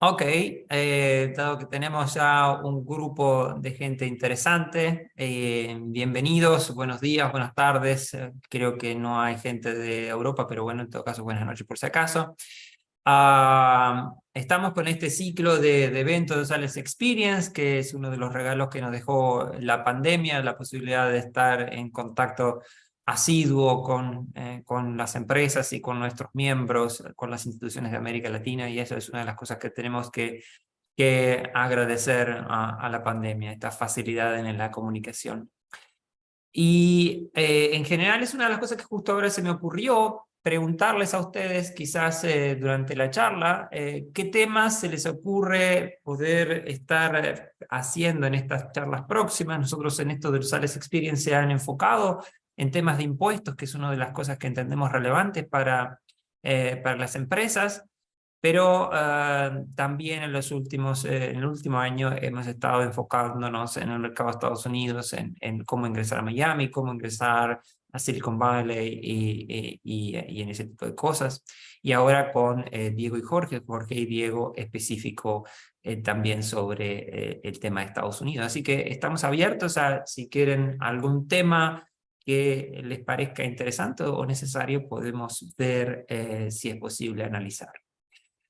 Ok, dado que tenemos ya un grupo de gente interesante, bienvenidos, buenos días, buenas tardes. Creo que no hay gente de Europa, pero bueno, en todo caso, buenas noches por si acaso. Estamos con este ciclo de eventos de Sales Experience, que es uno de los regalos que nos dejó la pandemia, la posibilidad de estar en contacto asiduo con las empresas y con nuestros miembros, con las instituciones de América Latina, y eso es una de las cosas que tenemos que agradecer a la pandemia, esta facilidad en la comunicación. Y en general es una de las cosas que justo ahora se me ocurrió preguntarles a ustedes, quizás durante la charla, qué temas se les ocurre poder estar haciendo en estas charlas próximas. Nosotros en esto del Sales Experience se han enfocado en temas de impuestos, que es una de las cosas que entendemos relevantes para las empresas. Pero también en el último año hemos estado enfocándonos en el mercado de Estados Unidos, en cómo ingresar a Miami, cómo ingresar a Silicon Valley y en ese tipo de cosas. Y ahora con Diego y Jorge y Diego específico también sobre el tema de Estados Unidos. Así que estamos abiertos a si quieren algún tema que les parezca interesante o necesario, podemos ver si es posible analizar.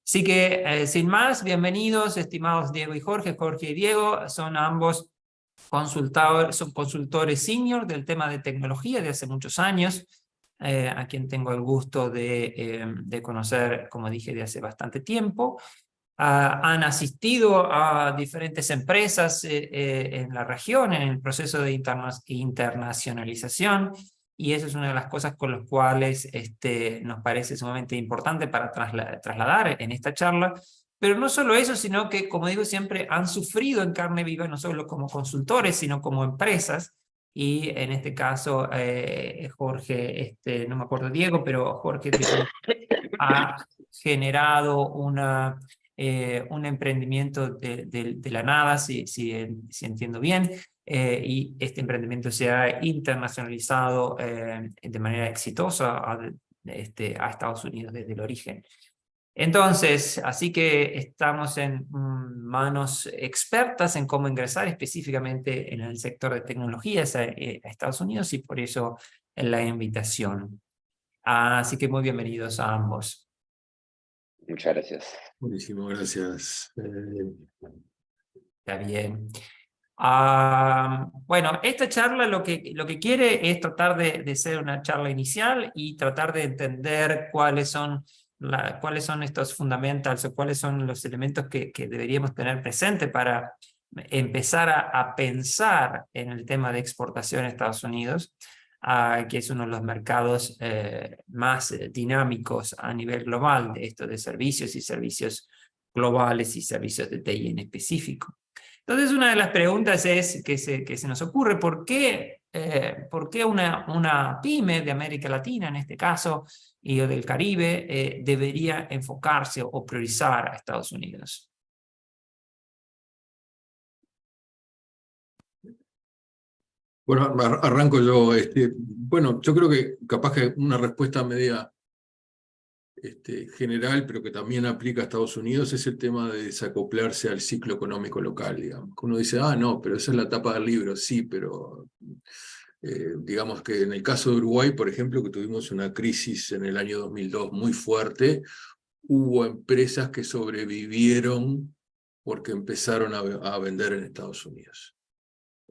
Así que, sin más, bienvenidos, estimados Diego y Jorge. Jorge y Diego son ambos son consultores senior del tema de tecnología de hace muchos años, a quien tengo el gusto de conocer, como dije, de hace bastante tiempo. Han asistido a diferentes empresas en la región, en el proceso de internacionalización, y eso es una de las cosas con las cuales nos parece sumamente importante para trasladar en esta charla. Pero no solo eso, sino que, como digo siempre, han sufrido en carne viva, no solo como consultores, sino como empresas. Y en este caso, Jorge, no me acuerdo Diego, pero Jorge ha generado un emprendimiento de la nada, si entiendo bien, y este emprendimiento se ha internacionalizado de manera exitosa a Estados Unidos desde el origen. Entonces, así que estamos en manos expertas en cómo ingresar específicamente en el sector de tecnologías a Estados Unidos, y por eso la invitación. Así que muy bienvenidos a ambos. Muchas gracias. Buenísimo, gracias. Está bien. Bueno, esta charla lo que quiere es tratar de ser una charla inicial y tratar de entender cuáles son estos fundamentals o cuáles son los elementos que deberíamos tener presente para empezar a pensar en el tema de exportación a Estados Unidos, que es uno de los mercados más dinámicos a nivel global de esto de servicios y servicios globales y servicios de TI en específico. Entonces, una de las preguntas que se nos ocurre: ¿por qué una pyme de América Latina, en este caso, y o del Caribe, debería enfocarse o priorizar a Estados Unidos? Bueno, arranco yo. Bueno, yo creo que capaz que una respuesta media general, pero que también aplica a Estados Unidos, es el tema de desacoplarse al ciclo económico local, digamos. Uno dice, no, pero esa es la tapa del libro. Sí, pero digamos que en el caso de Uruguay, por ejemplo, que tuvimos una crisis en el año 2002 muy fuerte, hubo empresas que sobrevivieron porque empezaron a vender en Estados Unidos.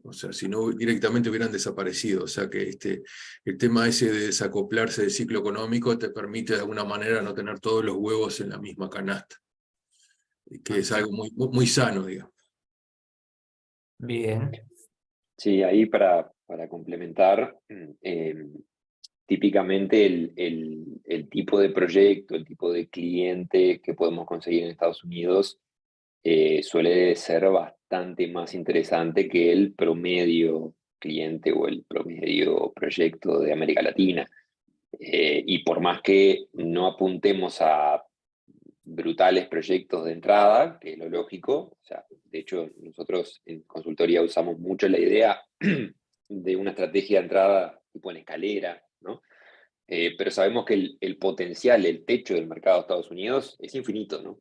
O sea, si no, directamente hubieran desaparecido. O sea que el tema ese de desacoplarse del ciclo económico te permite de alguna manera no tener todos los huevos en la misma canasta, que es algo muy, muy sano, digamos. Bien. Sí, ahí para complementar, típicamente el tipo de proyecto, el tipo de cliente que podemos conseguir en Estados Unidos suele ser bastante más interesante que el promedio cliente o el promedio proyecto de América Latina. Y por más que no apuntemos a brutales proyectos de entrada, que es lo lógico, o sea, de hecho nosotros en consultoría usamos mucho la idea de una estrategia de entrada tipo en escalera, ¿no? Pero sabemos que el potencial, el techo del mercado de Estados Unidos es infinito, ¿no?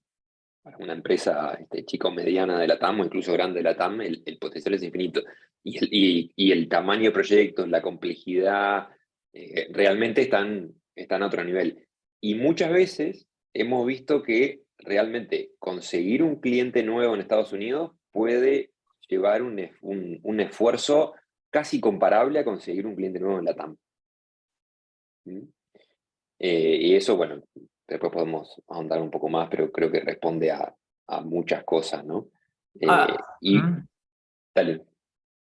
para una empresa chica o mediana de la TAM o incluso grande de la TAM, el potencial es infinito. Y el tamaño de proyectos, la complejidad, realmente están a otro nivel. Y muchas veces hemos visto que realmente conseguir un cliente nuevo en Estados Unidos puede llevar un esfuerzo casi comparable a conseguir un cliente nuevo en la TAM. ¿Mm? Y eso, bueno, después podemos ahondar un poco más, pero creo que responde a muchas cosas, ¿no? Y Mm. dale.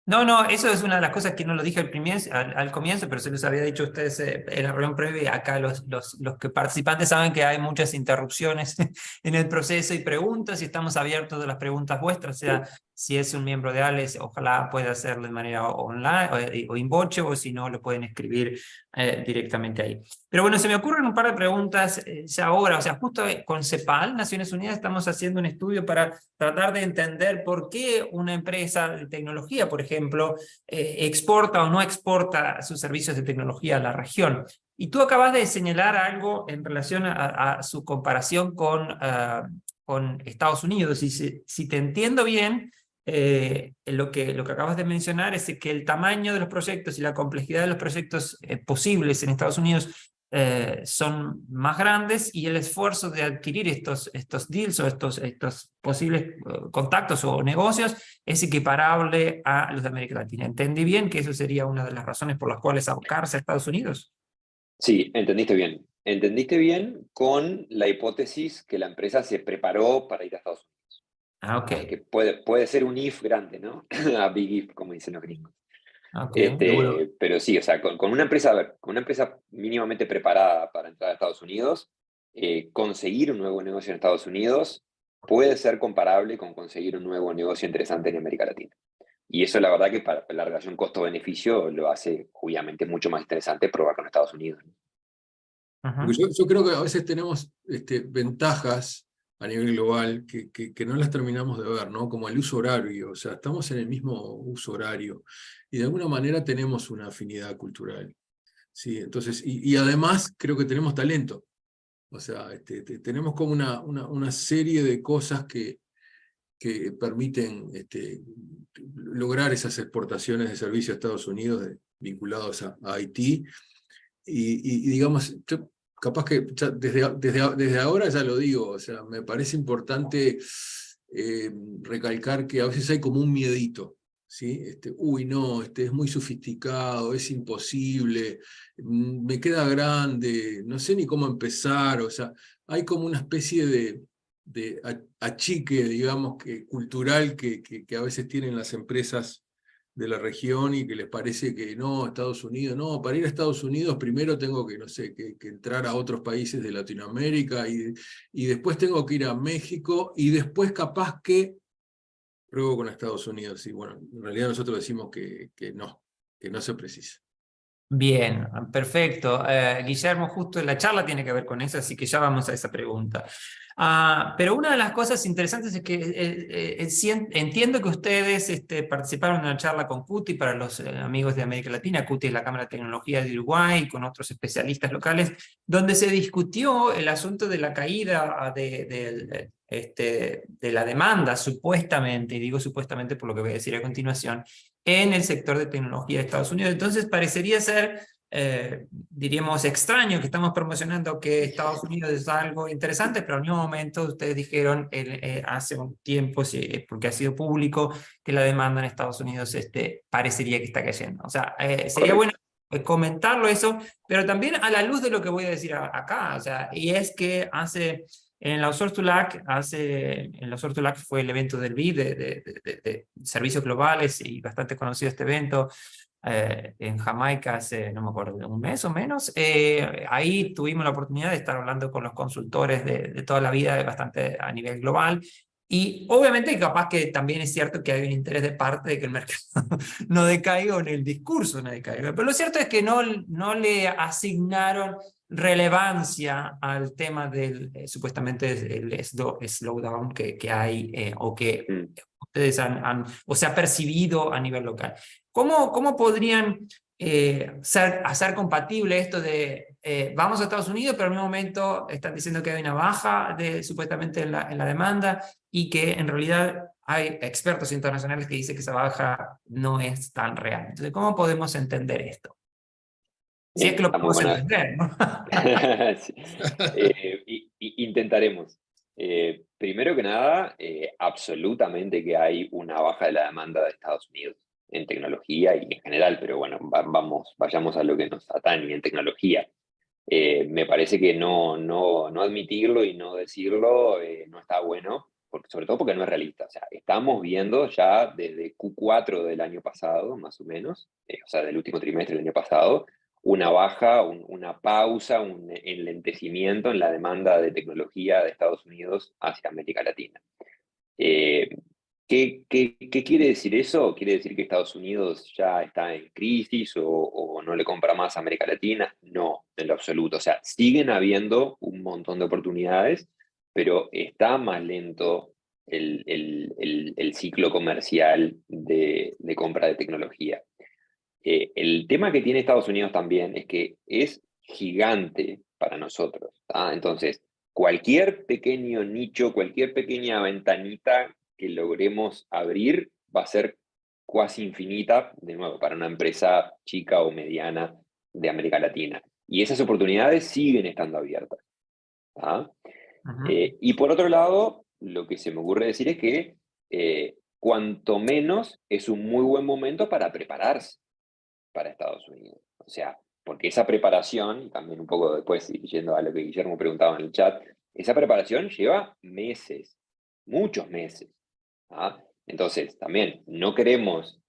No, no, eso es una de las cosas que no lo dije al comienzo, pero se los había dicho a ustedes en la reunión previa. Acá los que participantes saben que hay muchas interrupciones en el proceso y preguntas, y estamos abiertos a las preguntas vuestras. O sea, si es un miembro de ALES, ojalá pueda hacerlo de manera online o inboche, o si no, lo pueden escribir directamente ahí. Pero bueno, se me ocurren un par de preguntas ya ahora. O sea, justo con CEPAL, Naciones Unidas, estamos haciendo un estudio para tratar de entender por qué una empresa de tecnología, por ejemplo, exporta o no exporta sus servicios de tecnología a la región. Y tú acabas de señalar algo en relación a su comparación con Estados Unidos. Y si te entiendo bien, lo que acabas de mencionar es que el tamaño de los proyectos y la complejidad de los proyectos posibles en Estados Unidos son más grandes, y el esfuerzo de adquirir estos deals o estos posibles contactos o negocios es equiparable a los de América Latina. ¿Entendí bien que eso sería una de las razones por las cuales abocarse a Estados Unidos? Sí, entendiste bien. Entendiste bien con la hipótesis que la empresa se preparó para ir a Estados Unidos. Ah, ok. Que puede ser un if grande, ¿no? A big if, como dicen los gringos. Ok, seguro. Pero sí, o sea, con una empresa, a ver, con una empresa mínimamente preparada para entrar a Estados Unidos, conseguir un nuevo negocio en Estados Unidos puede ser comparable con conseguir un nuevo negocio interesante en América Latina. Y eso, la verdad, que para la relación costo-beneficio lo hace, obviamente, mucho más interesante probar con Estados Unidos. Porque yo creo que a veces tenemos ventajas a nivel global que no las terminamos de ver, ¿no? Como el uso horario, o sea, estamos en el mismo uso horario y de alguna manera tenemos una afinidad cultural, ¿sí? Entonces, y además creo que tenemos talento, o sea, tenemos como una serie de cosas que permiten lograr esas exportaciones de servicios a Estados Unidos vinculados a Haití. Y digamos, yo capaz que ya desde ahora ya lo digo, o sea, me parece importante recalcar que a veces hay como un miedito, ¿sí? Uy, no, es muy sofisticado, es imposible, me queda grande, no sé ni cómo empezar, o sea, hay como una especie de achique, digamos, cultural que a veces tienen las empresas de la región y que les parece que no, Estados Unidos, no, para ir a Estados Unidos primero tengo que, no sé, que entrar a otros países de Latinoamérica y después tengo que ir a México y después capaz que pruebo con Estados Unidos. Y bueno, en realidad nosotros decimos que no se precisa. Bien, perfecto. Guillermo, justo la charla tiene que ver con eso, así que ya vamos a esa pregunta. Pero una de las cosas interesantes es que entiendo que ustedes participaron en una charla con CUTI para los amigos de América Latina. CUTI es la Cámara de Tecnología de Uruguay, con otros especialistas locales, donde se discutió el asunto de la caída de la demanda, supuestamente, y digo supuestamente por lo que voy a decir a continuación, en el sector de tecnología de Estados Unidos. Entonces parecería ser, diríamos, extraño que estamos promocionando que Estados Unidos es algo interesante, pero al mismo momento ustedes dijeron hace un tiempo, porque ha sido público, que la demanda en Estados Unidos parecería que está cayendo. O sea, sería bueno comentarlo eso, pero también a la luz de lo que voy a decir acá, o sea, y es que en la Outsource2LAC, en la Outsource2LAC fue el evento del BID de servicios globales, y bastante conocido este evento en Jamaica hace, no me acuerdo, un mes o menos. Ahí tuvimos la oportunidad de estar hablando con los consultores de toda la vida, bastante a nivel global. Y obviamente capaz que también es cierto que hay un interés de parte de que el mercado no decaiga, o en el discurso no decaiga. Pero lo cierto es que no le asignaron relevancia al tema del supuestamente el slowdown que hay o que ustedes o se ha percibido a nivel local. ¿Cómo podrían hacer compatible esto de vamos a Estados Unidos, pero al mismo momento están diciendo que hay una baja supuestamente en la demanda y que en realidad hay expertos internacionales que dicen que esa baja no es tan real. Entonces, ¿cómo podemos entender esto? Si es que lo Está muy podemos buena. entender, ¿no? Sí. Intentaremos. Primero que nada, absolutamente que hay una baja de la demanda de Estados Unidos en tecnología y en general, pero bueno, vayamos a lo que nos atañe en tecnología. Me parece que no admitirlo y no decirlo no está bueno, sobre todo porque no es realista. O sea, estamos viendo ya desde Q4 del año pasado, más o menos, o sea, del último trimestre del año pasado, una baja, una pausa, un enlentecimiento en la demanda de tecnología de Estados Unidos hacia América Latina. Eh, ¿Qué quiere decir eso? ¿Quiere decir que Estados Unidos ya está en crisis o no le compra más a América Latina? No, en lo absoluto. O sea, siguen habiendo un montón de oportunidades, pero está más lento el ciclo comercial de compra de tecnología. El tema que tiene Estados Unidos también es que es gigante para nosotros, ¿tá? Entonces, cualquier pequeño nicho, cualquier pequeña ventanita que logremos abrir va a ser cuasi infinita, de nuevo, para una empresa chica o mediana de América Latina. Y esas oportunidades siguen estando abiertas, ¿tá? Y por otro lado, lo que se me ocurre decir es que cuanto menos es un muy buen momento para prepararse para Estados Unidos. O sea, porque esa preparación, y también un poco después, yendo a lo que Guillermo preguntaba en el chat, esa preparación lleva meses, muchos meses. ¿Ah? Entonces, también no queremos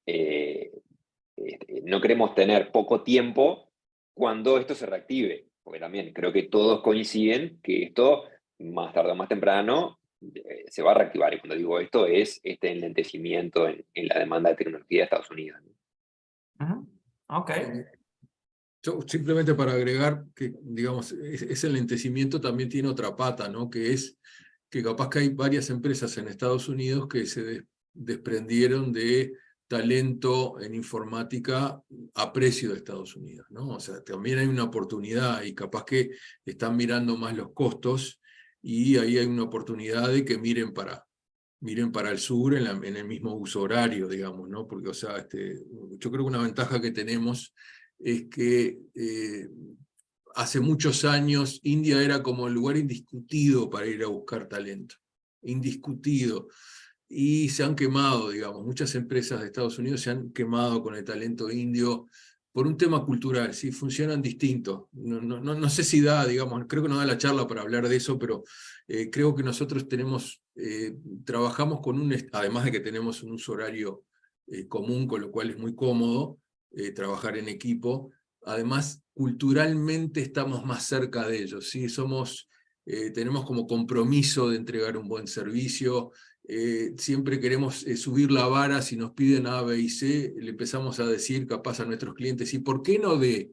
tener poco tiempo cuando esto se reactive, porque también creo que todos coinciden que esto, más tarde o más temprano, se va a reactivar. Y cuando digo esto, es este enlentecimiento en la demanda de tecnología de Estados Unidos, ¿no? Ok. Yo simplemente para agregar que, digamos, ese lentecimiento también tiene otra pata, ¿no? Que es que capaz que hay varias empresas en Estados Unidos que se desprendieron de talento en informática a precio de Estados Unidos, ¿no? O sea, también hay una oportunidad y capaz que están mirando más los costos y ahí hay una oportunidad de que miren para el sur en el mismo uso horario, digamos, ¿no? Porque, o sea, yo creo que una ventaja que tenemos es que hace muchos años India era como el lugar indiscutido para ir a buscar talento, indiscutido, y se han quemado, digamos, muchas empresas de Estados Unidos se han quemado con el talento indio por un tema cultural, ¿sí? Funcionan distinto. No sé si da, digamos, creo que no da la charla para hablar de eso, pero creo que nosotros trabajamos con además de que tenemos un uso horario común, con lo cual es muy cómodo trabajar en equipo. Además, culturalmente estamos más cerca de ellos, ¿sí? Tenemos como compromiso de entregar un buen servicio, siempre queremos subir la vara. Si nos piden A, B y C, le empezamos a decir capaz a nuestros clientes, ¿y por qué no D?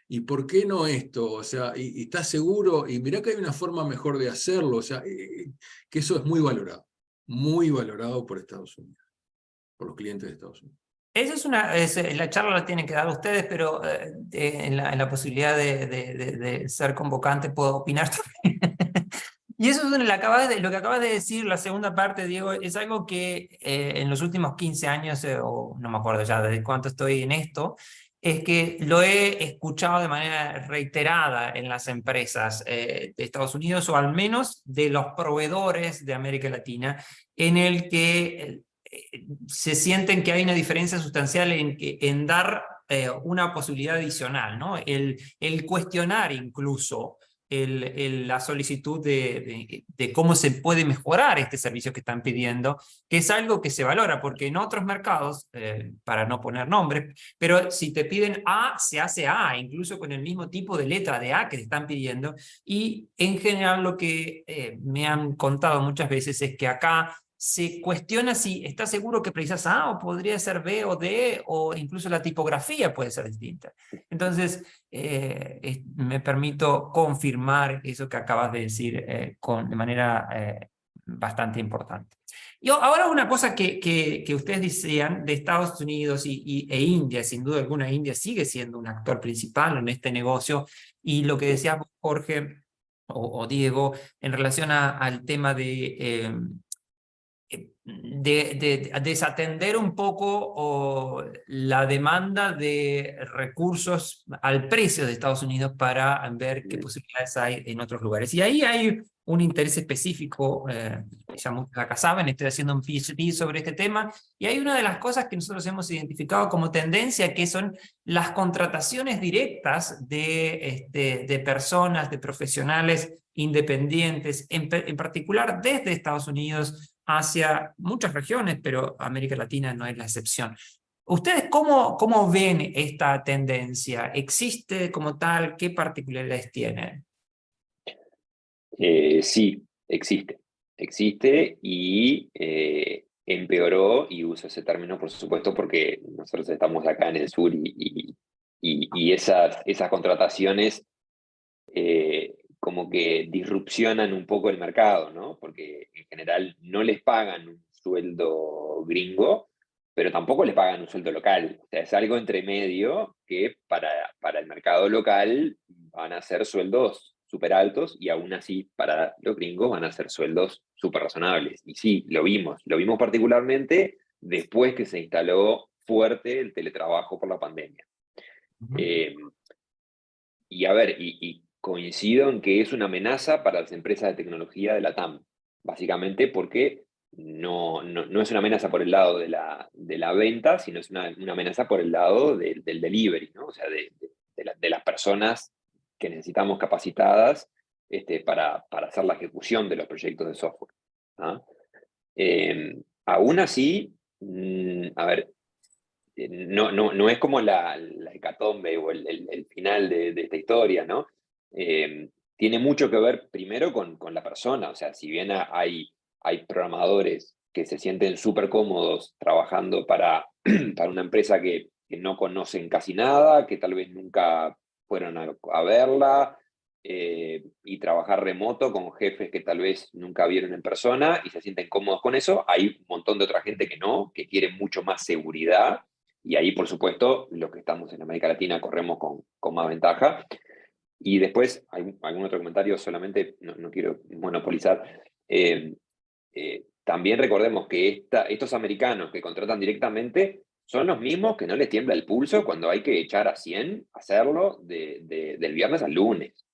¿Y por qué no esto? O sea, y ¿estás seguro? Y mirá que hay una forma mejor de hacerlo, o sea, que eso es muy valorado por Estados Unidos, por los clientes de Estados Unidos. Eso la charla la tienen que dar ustedes, pero en la posibilidad de ser convocante puedo opinar también. Y eso es lo que acabas de decir, la segunda parte, Diego, es algo que en los últimos 15 años, o no me acuerdo ya de cuánto estoy en esto, es que lo he escuchado de manera reiterada en las empresas de Estados Unidos, o al menos de los proveedores de América Latina, en el que se sienten que hay una diferencia sustancial en dar una posibilidad adicional, ¿no? El cuestionar incluso la solicitud de cómo se puede mejorar este servicio que están pidiendo, que es algo que se valora, porque en otros mercados, para no poner nombres, pero si te piden A, se hace A, incluso con el mismo tipo de letra de A que te están pidiendo, y en general lo que me han contado muchas veces es que acá se cuestiona si está seguro que precisas A o podría ser B o D, o incluso la tipografía puede ser distinta. Entonces, me permito confirmar eso que acabas de decir de manera bastante importante. Y ahora una cosa que ustedes decían de Estados Unidos e India, sin duda alguna India sigue siendo un actor principal en este negocio, y lo que decía Jorge o Diego en relación al tema de desatender un poco la demanda de recursos al precio de Estados Unidos para ver qué posibilidades hay en otros lugares. Y ahí hay un interés específico, ya muchos acá saben, estoy haciendo un PhD sobre este tema, y hay una de las cosas que nosotros hemos identificado como tendencia, que son las contrataciones directas de personas, de profesionales independientes, en particular desde Estados Unidos hacia muchas regiones, pero América Latina no es la excepción. ¿Ustedes cómo ven esta tendencia? ¿Existe como tal? ¿Qué particularidades tiene? Sí, existe. Existe y empeoró, y uso ese término por supuesto porque nosotros estamos acá en el sur y esas contrataciones como que disrupcionan un poco el mercado, ¿no? Porque en general no les pagan un sueldo gringo, pero tampoco les pagan un sueldo local. O sea, es algo entre medio que para el mercado local van a ser sueldos súper altos, y aún así para los gringos van a ser sueldos súper razonables. Y sí, lo vimos particularmente después que se instaló fuerte el teletrabajo por la pandemia. Eh, y a ver, y coincido en que es una amenaza para las empresas de tecnología de la TAM, básicamente porque no es una amenaza por el lado de la venta, sino es una amenaza por el lado del delivery, ¿no? O sea, de las personas que necesitamos capacitadas para hacer la ejecución de los proyectos de software. ¿Ah? Aún así, a ver, no es como la hecatombe o el final de esta historia, ¿no? Tiene mucho que ver primero con la persona. O sea, si bien hay programadores que se sienten súper cómodos trabajando para una empresa que no conocen casi nada, que tal vez nunca fueron a verla, y trabajar remoto con jefes que tal vez nunca vieron en persona y se sienten cómodos con eso, hay un montón de otra gente que no, que quiere mucho más seguridad, y ahí, por supuesto, los que estamos en América Latina corremos con más ventaja. Y después, hay algún otro comentario, solamente no quiero monopolizar. También recordemos que estos americanos que contratan directamente son los mismos que no les tiembla el pulso cuando hay que echar a 100, hacerlo del viernes al lunes.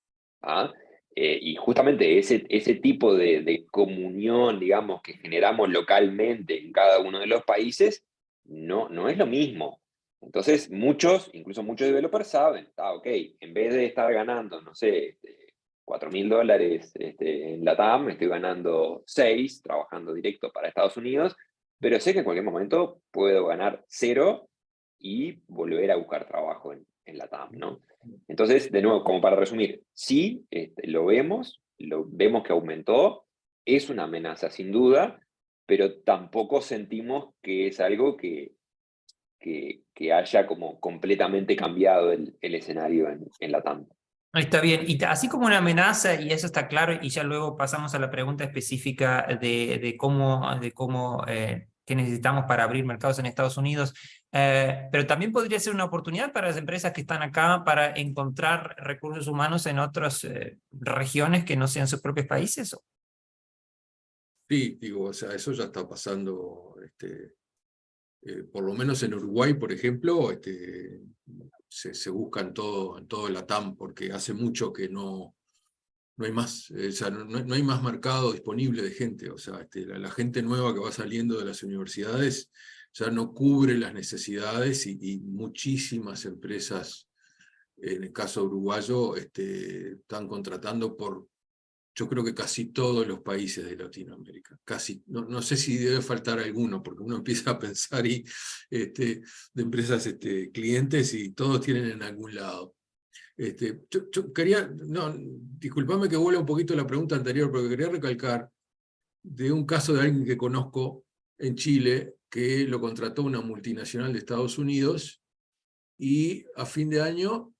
¿Ah? Y justamente ese tipo de comunión, digamos, que generamos localmente en cada uno de los países, no es lo mismo. Entonces, incluso muchos developers saben, ok, en vez de estar ganando, no sé, $4.000 en LATAM, estoy ganando 6 trabajando directo para Estados Unidos, pero sé que en cualquier momento puedo ganar 0 y volver a buscar trabajo en LATAM, ¿no? Entonces, de nuevo, como para resumir, sí, lo vemos que aumentó, es una amenaza sin duda, pero tampoco sentimos que es algo que haya como completamente cambiado el escenario en LATAM. Está bien, y así como una amenaza, y eso está claro, y ya luego pasamos a la pregunta específica de qué necesitamos para abrir mercados en Estados Unidos, pero también podría ser una oportunidad para las empresas que están acá para encontrar recursos humanos en otras regiones que no sean sus propios países. Sí, digo, o sea, eso ya está pasando, por lo menos en Uruguay, por ejemplo, se busca en todo el LATAM, porque hace mucho que no hay más, o sea, no hay más mercado disponible de gente. O sea, la gente nueva que va saliendo de las universidades ya no cubre las necesidades, y muchísimas empresas, en el caso uruguayo, están contratando yo creo que casi todos los países de Latinoamérica. Casi, no sé si debe faltar alguno, porque uno empieza a pensar de empresas clientes, y todos tienen en algún lado. Yo quería, disculpame que vuelva un poquito a la pregunta anterior, porque quería recalcar de un caso de alguien que conozco en Chile, que lo contrató una multinacional de Estados Unidos, y a fin de año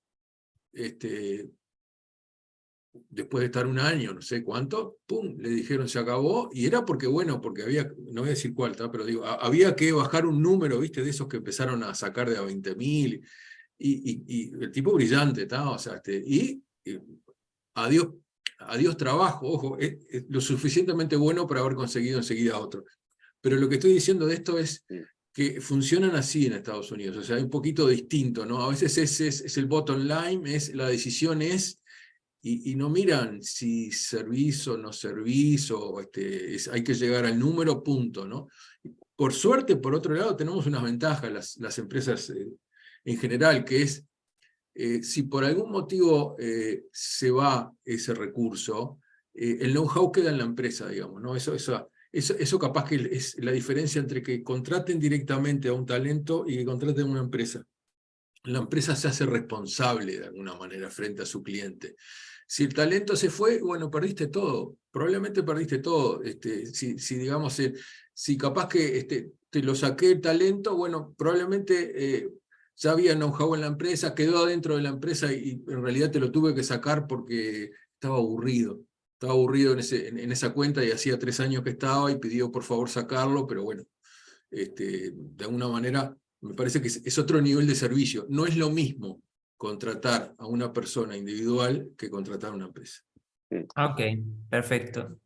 después de estar un año, no sé cuánto, ¡pum!, le dijeron se acabó, y era porque, bueno, porque había, no voy a decir cuál, pero digo, había que bajar un número, ¿viste? De esos que empezaron a sacar de a 20.000, y el tipo brillante, o sea, y adiós, adiós trabajo, ojo, es lo suficientemente bueno para haber conseguido enseguida otro. Pero lo que estoy diciendo de esto es que funcionan así en Estados Unidos, o sea, es un poquito distinto, ¿no? A veces es el bottom line, la decisión es, y no miran si servís o no servís, o hay que llegar al número, punto, ¿no? Por suerte, por otro lado, tenemos unas ventajas las empresas en general, que es, si por algún motivo se va ese recurso, el know-how queda en la empresa, digamos, ¿no? Eso capaz que es la diferencia entre que contraten directamente a un talento y que contraten a una empresa. La empresa se hace responsable de alguna manera frente a su cliente. Si el talento se fue, bueno, perdiste todo, probablemente perdiste todo. Digamos, si capaz que te lo saqué el talento, bueno, probablemente ya había know-how en la empresa, quedó adentro de la empresa y en realidad te lo tuve que sacar porque estaba aburrido. Estaba aburrido en esa cuenta y hacía 3 años que estaba y pidió por favor sacarlo, pero bueno, de alguna manera me parece que es otro nivel de servicio. No es lo mismo contratar a una persona individual que contratar a una empresa. Ok, perfecto.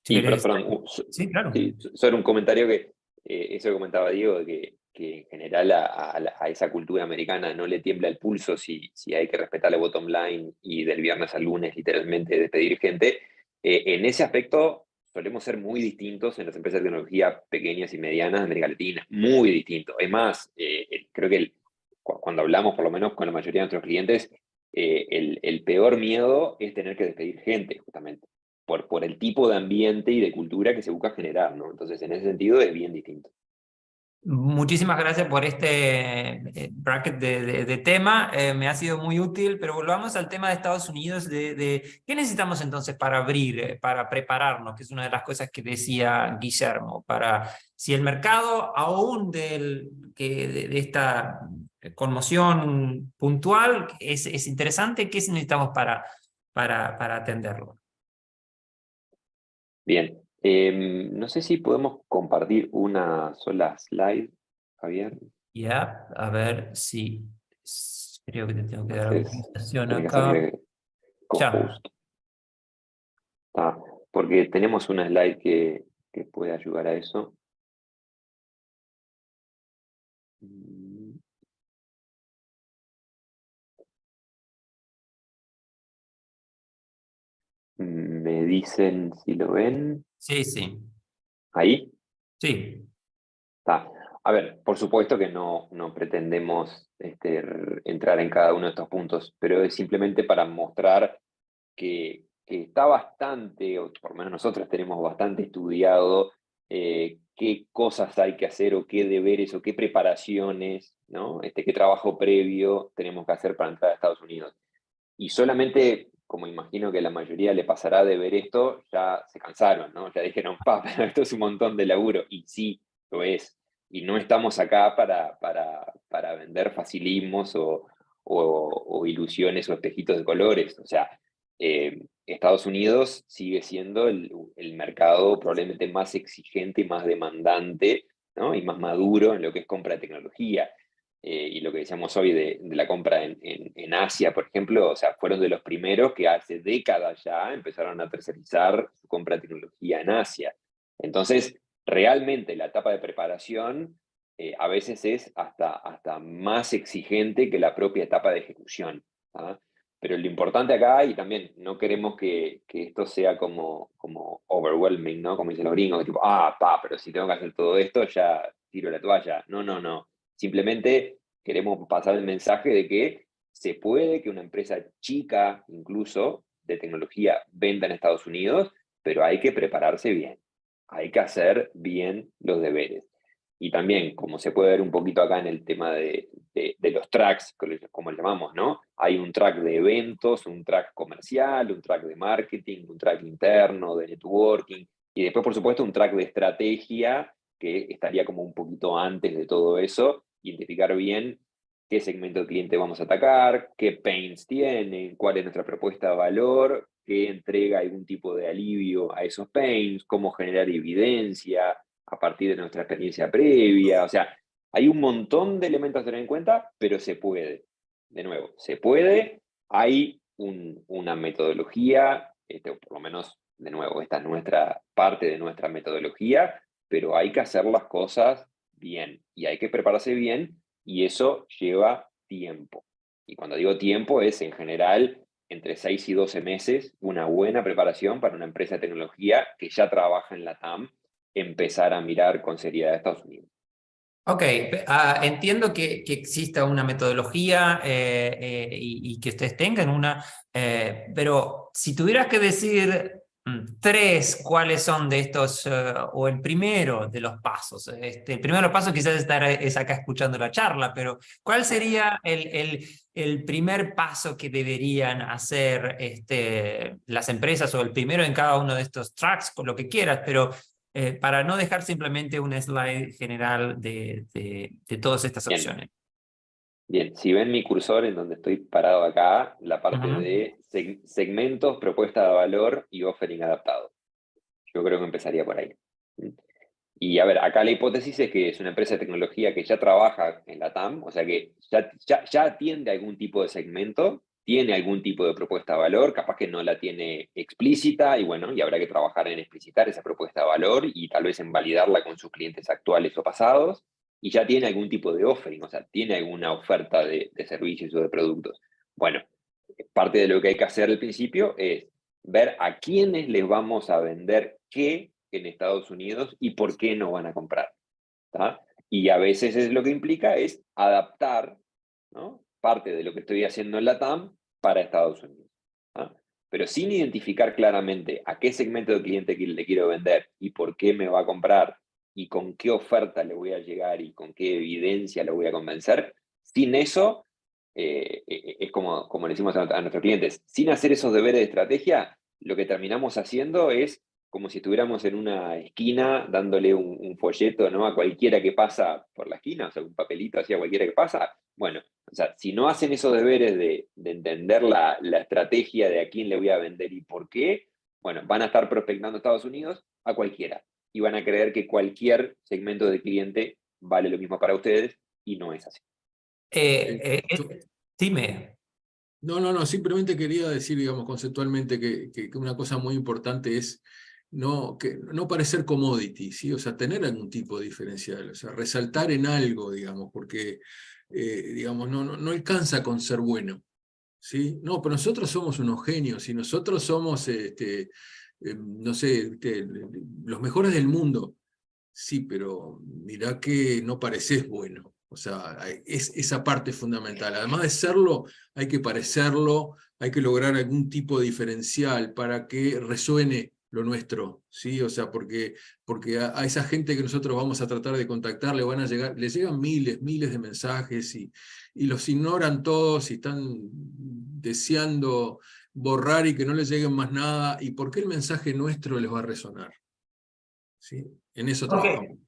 Si Y, querés... perdón, Sí, claro. sí, solo un comentario que eso que comentaba Diego, de que en general a esa cultura americana no le tiembla el pulso si hay que respetar el bottom line y del viernes al lunes literalmente despedir gente. En ese aspecto solemos ser muy distintos en las empresas de tecnología pequeñas y medianas de América Latina, muy distintos. Es más, creo que cuando hablamos por lo menos con la mayoría de nuestros clientes, el peor miedo es tener que despedir gente, justamente por el tipo de ambiente y de cultura que se busca generar, ¿no? Entonces, en ese sentido es bien distinto. Muchísimas gracias por este bracket de tema, me ha sido muy útil, pero volvamos al tema de Estados Unidos, ¿qué necesitamos entonces para abrir, para prepararnos? Que es una de las cosas que decía Guillermo, si el mercado aún de esta conmoción puntual es interesante, ¿qué necesitamos para atenderlo? Bien, no sé si podemos compartir una sola slide, Javier. Ya, a ver si creo que te tengo que dar Entonces, autorización tenés que hacerme acá. Ya. co-host. Ah, porque tenemos una slide que puede ayudar a eso. Mm, Me dicen si lo ven. Sí, sí, Ahí. sí. Está. A ver, por supuesto que no pretendemos entrar en cada uno de estos puntos, pero es simplemente para mostrar que está bastante, o por lo menos nosotros tenemos bastante estudiado qué cosas hay que hacer o qué deberes o qué preparaciones, ¿no? Qué trabajo previo tenemos que hacer para entrar a Estados Unidos. Y solamente, como imagino que la mayoría le pasará de ver esto, ya se cansaron, ¿no? Ya dijeron, pero esto es un montón de laburo. Y sí, lo es. Y no estamos acá para vender facilismos o ilusiones o espejitos de colores. O sea, Estados Unidos sigue siendo el mercado probablemente más exigente y más demandante, ¿no? Y más maduro en lo que es compra de tecnología. Y lo que decíamos hoy de la compra en Asia, por ejemplo, o sea, fueron de los primeros que hace décadas ya empezaron a tercerizar su compra de tecnología en Asia. Entonces, realmente la etapa de preparación a veces es hasta más exigente que la propia etapa de ejecución. ¿Ah? Pero lo importante acá, y también no queremos que esto sea como overwhelming, ¿no? Como dicen los gringos, tipo, pero si tengo que hacer todo esto, ya tiro la toalla. No, no, no. Simplemente queremos pasar el mensaje de que se puede que una empresa chica, incluso de tecnología, venda en Estados Unidos, pero hay que prepararse bien. Hay que hacer bien los deberes. Y también, como se puede ver un poquito acá en el tema de los tracks, como le llamamos, ¿no? Hay un track de eventos, un track comercial, un track de marketing, un track interno, de networking, y después, por supuesto, un track de estrategia que estaría como un poquito antes de todo eso, identificar bien qué segmento de cliente vamos a atacar, qué pains tienen, cuál es nuestra propuesta de valor, qué entrega algún tipo de alivio a esos pains, cómo generar evidencia a partir de nuestra experiencia previa. O sea, hay un montón de elementos a tener en cuenta, pero se puede. De nuevo, se puede. Hay una metodología, o por lo menos, de nuevo, esta es nuestra parte de nuestra metodología, pero hay que hacer las cosas bien y hay que prepararse bien y eso lleva tiempo. Y cuando digo tiempo es en general entre 6 y 12 meses, una buena preparación para una empresa de tecnología que ya trabaja en la TAM, empezar a mirar con seriedad a Estados Unidos. Ok, entiendo que exista una metodología y que ustedes tengan una, pero si tuvieras que decir tres cuáles son de estos, o el primero de los pasos, el primero de los pasos quizás es acá escuchando la charla, pero ¿cuál sería el primer paso que deberían hacer las empresas o el primero en cada uno de estos tracks, con lo que quieras, pero para no dejar simplemente un slide general de todas estas Bien, opciones? bien. Si ven mi cursor en donde estoy parado acá, la parte Ujú. de segmentos, propuesta de valor y offering adaptado. Yo creo que empezaría por ahí. Y a ver, acá la hipótesis es que es una empresa de tecnología que ya trabaja en la TAM, o sea que ya atiende algún tipo de segmento, tiene algún tipo de propuesta de valor, capaz que no la tiene explícita y bueno, y habrá que trabajar en explicitar esa propuesta de valor y tal vez en validarla con sus clientes actuales o pasados, y ya tiene algún tipo de offering, o sea, tiene alguna oferta de servicios o de productos. Bueno, parte de lo que hay que hacer al principio es ver a quiénes les vamos a vender qué en Estados Unidos y por qué no van a comprar. ¿Tá? Y a veces es lo que implica es adaptar, ¿no?, parte de lo que estoy haciendo en la TAM para Estados Unidos. ¿Tá? Pero sin identificar claramente a qué segmento de cliente le quiero vender y por qué me va a comprar y con qué oferta le voy a llegar y con qué evidencia le voy a convencer, sin eso, es como le decimos a nuestros clientes, sin hacer esos deberes de estrategia, lo que terminamos haciendo es como si estuviéramos en una esquina dándole un folleto, ¿no?, a cualquiera que pasa por la esquina, o sea, un papelito así a cualquiera que pasa. Bueno, o sea, si no hacen esos deberes de entender la estrategia de a quién le voy a vender y por qué, bueno, van a estar prospectando Estados Unidos a cualquiera y van a creer que cualquier segmento de cliente vale lo mismo para ustedes y no es así. Yo- Dime. no, simplemente quería decir, digamos, conceptualmente que una cosa muy importante es no parecer commodity, ¿sí? O sea, tener algún tipo de diferencial, o sea, resaltar en algo, digamos, porque, digamos, no alcanza con ser bueno, ¿sí? No, pero nosotros somos unos genios y nosotros somos, no sé, los mejores del mundo. Sí, pero mirá que no pareces bueno. O sea, es esa parte fundamental. Además de serlo, hay que parecerlo, hay que lograr algún tipo de diferencial para que resuene lo nuestro, ¿sí? O sea, porque a esa gente que nosotros vamos a tratar de contactar les llegan miles de mensajes y los ignoran todos y están deseando borrar y que no les lleguen más nada. ¿Y por qué el mensaje nuestro les va a resonar? ¿Sí? En eso Ok, trabajamos.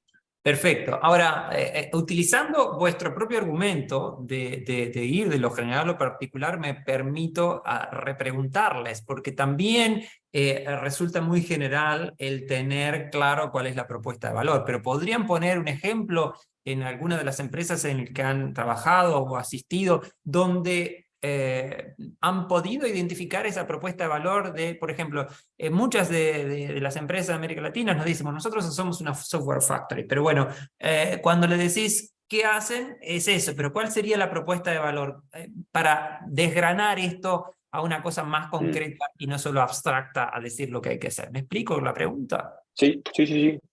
perfecto. Ahora, utilizando vuestro propio argumento de ir de lo general a lo particular, me permito repreguntarles, porque también resulta muy general el tener claro cuál es la propuesta de valor, pero ¿podrían poner un ejemplo en alguna de las empresas en las que han trabajado o asistido donde han podido identificar esa propuesta de valor de, por ejemplo, muchas de las empresas de América Latina nos dicen, nosotros somos una software factory, pero bueno, cuando le decís qué hacen, es eso, pero ¿cuál sería la propuesta de valor para desgranar esto a una cosa más Mm. concreta y no solo abstracta a decir lo que hay que hacer? ¿Me explico la pregunta? Sí,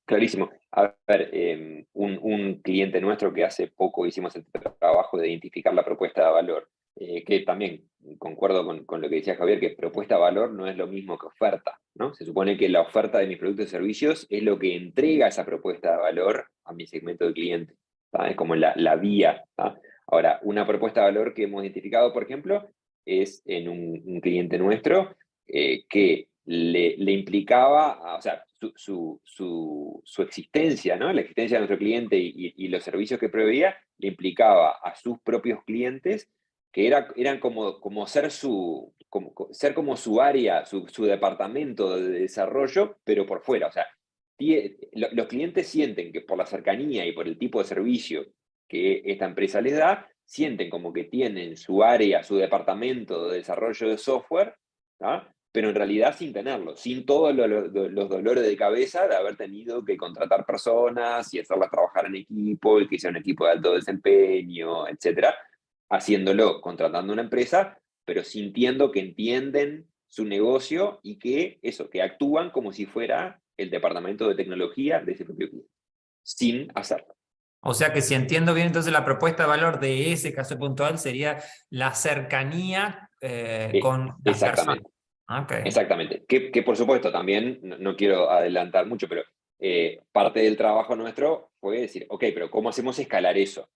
clarísimo. A ver, un cliente nuestro que hace poco hicimos el trabajo de identificar la propuesta de valor, que también concuerdo con lo que decía Javier, que propuesta de valor no es lo mismo que oferta, ¿no? Se supone que la oferta de mis productos y servicios es lo que entrega esa propuesta de valor a mi segmento de cliente, ¿tá? Es como la vía, ¿tá? Ahora, una propuesta de valor que hemos identificado, por ejemplo, es en un cliente nuestro que le implicaba, o sea, su existencia, ¿no? La existencia de nuestro cliente y los servicios que proveía, le implicaba a sus propios clientes que eran como ser ser como su área, su departamento de desarrollo, pero por fuera. O sea, los clientes sienten que por la cercanía y por el tipo de servicio que esta empresa les da, sienten como que tienen su área, su departamento de desarrollo de software, ¿tá? Pero en realidad sin tenerlo, sin todos los dolores de cabeza de haber tenido que contratar personas y hacerlas trabajar en equipo, y que sea un equipo de alto desempeño, etcétera, haciéndolo, contratando una empresa, pero sintiendo que entienden su negocio y que actúan como si fuera el departamento de tecnología de ese propio cliente, sin hacerlo. O sea que si entiendo bien, entonces la propuesta de valor de ese caso puntual sería la cercanía con las personas. Exactamente. Okay. Exactamente. Que por supuesto también, no quiero adelantar mucho, pero parte del trabajo nuestro fue decir, ok, pero ¿cómo hacemos escalar eso?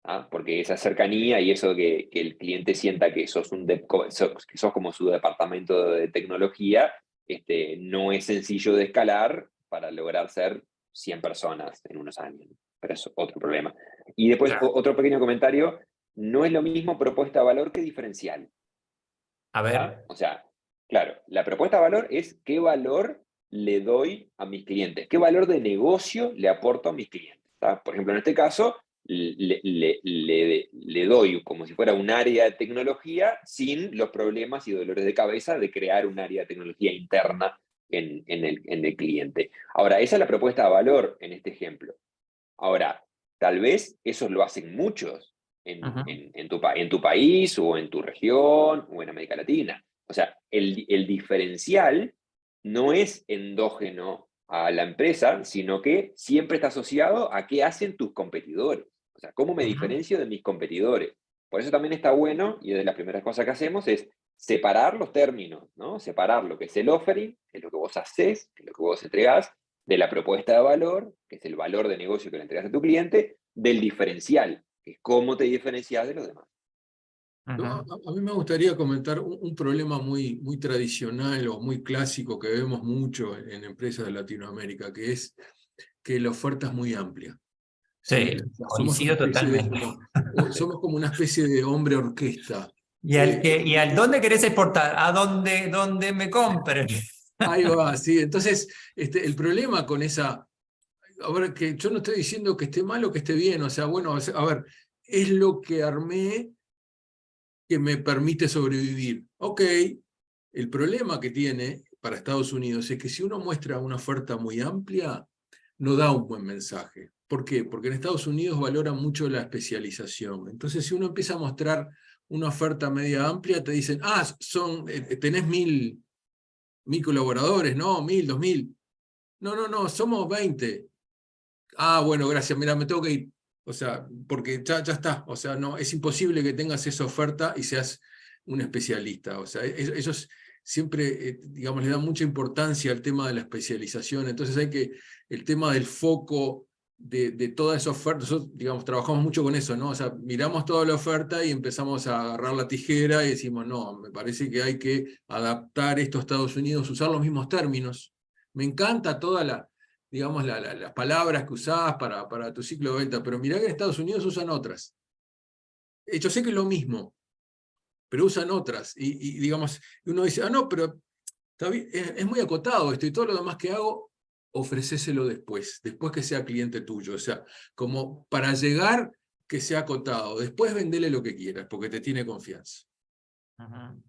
¿Ah? Porque esa cercanía y eso que el cliente sienta que que sos como su departamento de tecnología, no es sencillo de escalar para lograr ser 100 personas en unos años. Pero es otro problema. Y después, Claro. otro pequeño comentario, no es lo mismo propuesta de valor que diferencial. A ¿Ah? ver. O sea, claro, la propuesta de valor es qué valor le doy a mis clientes, qué valor de negocio le aporto a mis clientes. ¿Tá? Por ejemplo, en este caso, le doy como si fuera un área de tecnología sin los problemas y dolores de cabeza de crear un área de tecnología interna en el cliente. Ahora, esa es la propuesta de valor en este ejemplo. Ahora, tal vez eso lo hacen muchos en tu país o en tu región o en América Latina. O sea, el diferencial no es endógeno a la empresa, sino que siempre está asociado a qué hacen tus competidores. O sea, cómo me diferencio de mis competidores. Por eso también está bueno, y de las primeras cosas que hacemos es separar los términos, ¿no? Separar lo que es el offering, que es lo que vos haces, que es lo que vos entregás, de la propuesta de valor, que es el valor de negocio que le entregas a tu cliente, del diferencial, que es cómo te diferencias de los demás. No, a mí me gustaría comentar un problema muy tradicional o muy clásico que vemos mucho en empresas de Latinoamérica, que es que la oferta es muy amplia. ¿Sí? Sí, Somos una coincido especie de, totalmente. somos como una especie de hombre orquesta. ¿Y al dónde querés exportar? A donde me compren. Ahí va, sí. Entonces, el problema con esa, a ver, que yo no estoy diciendo que esté mal o que esté bien, o sea, bueno, a ver, es lo que armé que me permite sobrevivir. Ok, el problema que tiene para Estados Unidos es que si uno muestra una oferta muy amplia, no da un buen mensaje. ¿Por qué? Porque en Estados Unidos valoran mucho la especialización. Entonces, si uno empieza a mostrar una oferta media amplia, te dicen, tenés 1000 colaboradores, no, 1000, 2000. No, somos 20. Ah, bueno, gracias, mira, me tengo que ir. O sea, porque ya está. O sea, no, es imposible que tengas esa oferta y seas un especialista. O sea, ellos siempre, digamos, le dan mucha importancia al tema de la especialización. Entonces el tema del foco de toda esa oferta, nosotros, digamos, trabajamos mucho con eso, ¿no? O sea, miramos toda la oferta y empezamos a agarrar la tijera y decimos, no, me parece que hay que adaptar esto a Estados Unidos, usar los mismos términos. Me encanta toda digamos, las palabras que usás para tu ciclo de venta, pero mirá que en Estados Unidos usan otras. Yo sé que es lo mismo, pero usan otras. Y digamos, uno dice, no, pero está bien, es muy acotado esto, y todo lo demás que hago, ofrecéselo después que sea cliente tuyo. O sea, como para llegar, que sea acotado. Después vendele lo que quieras, porque te tiene confianza.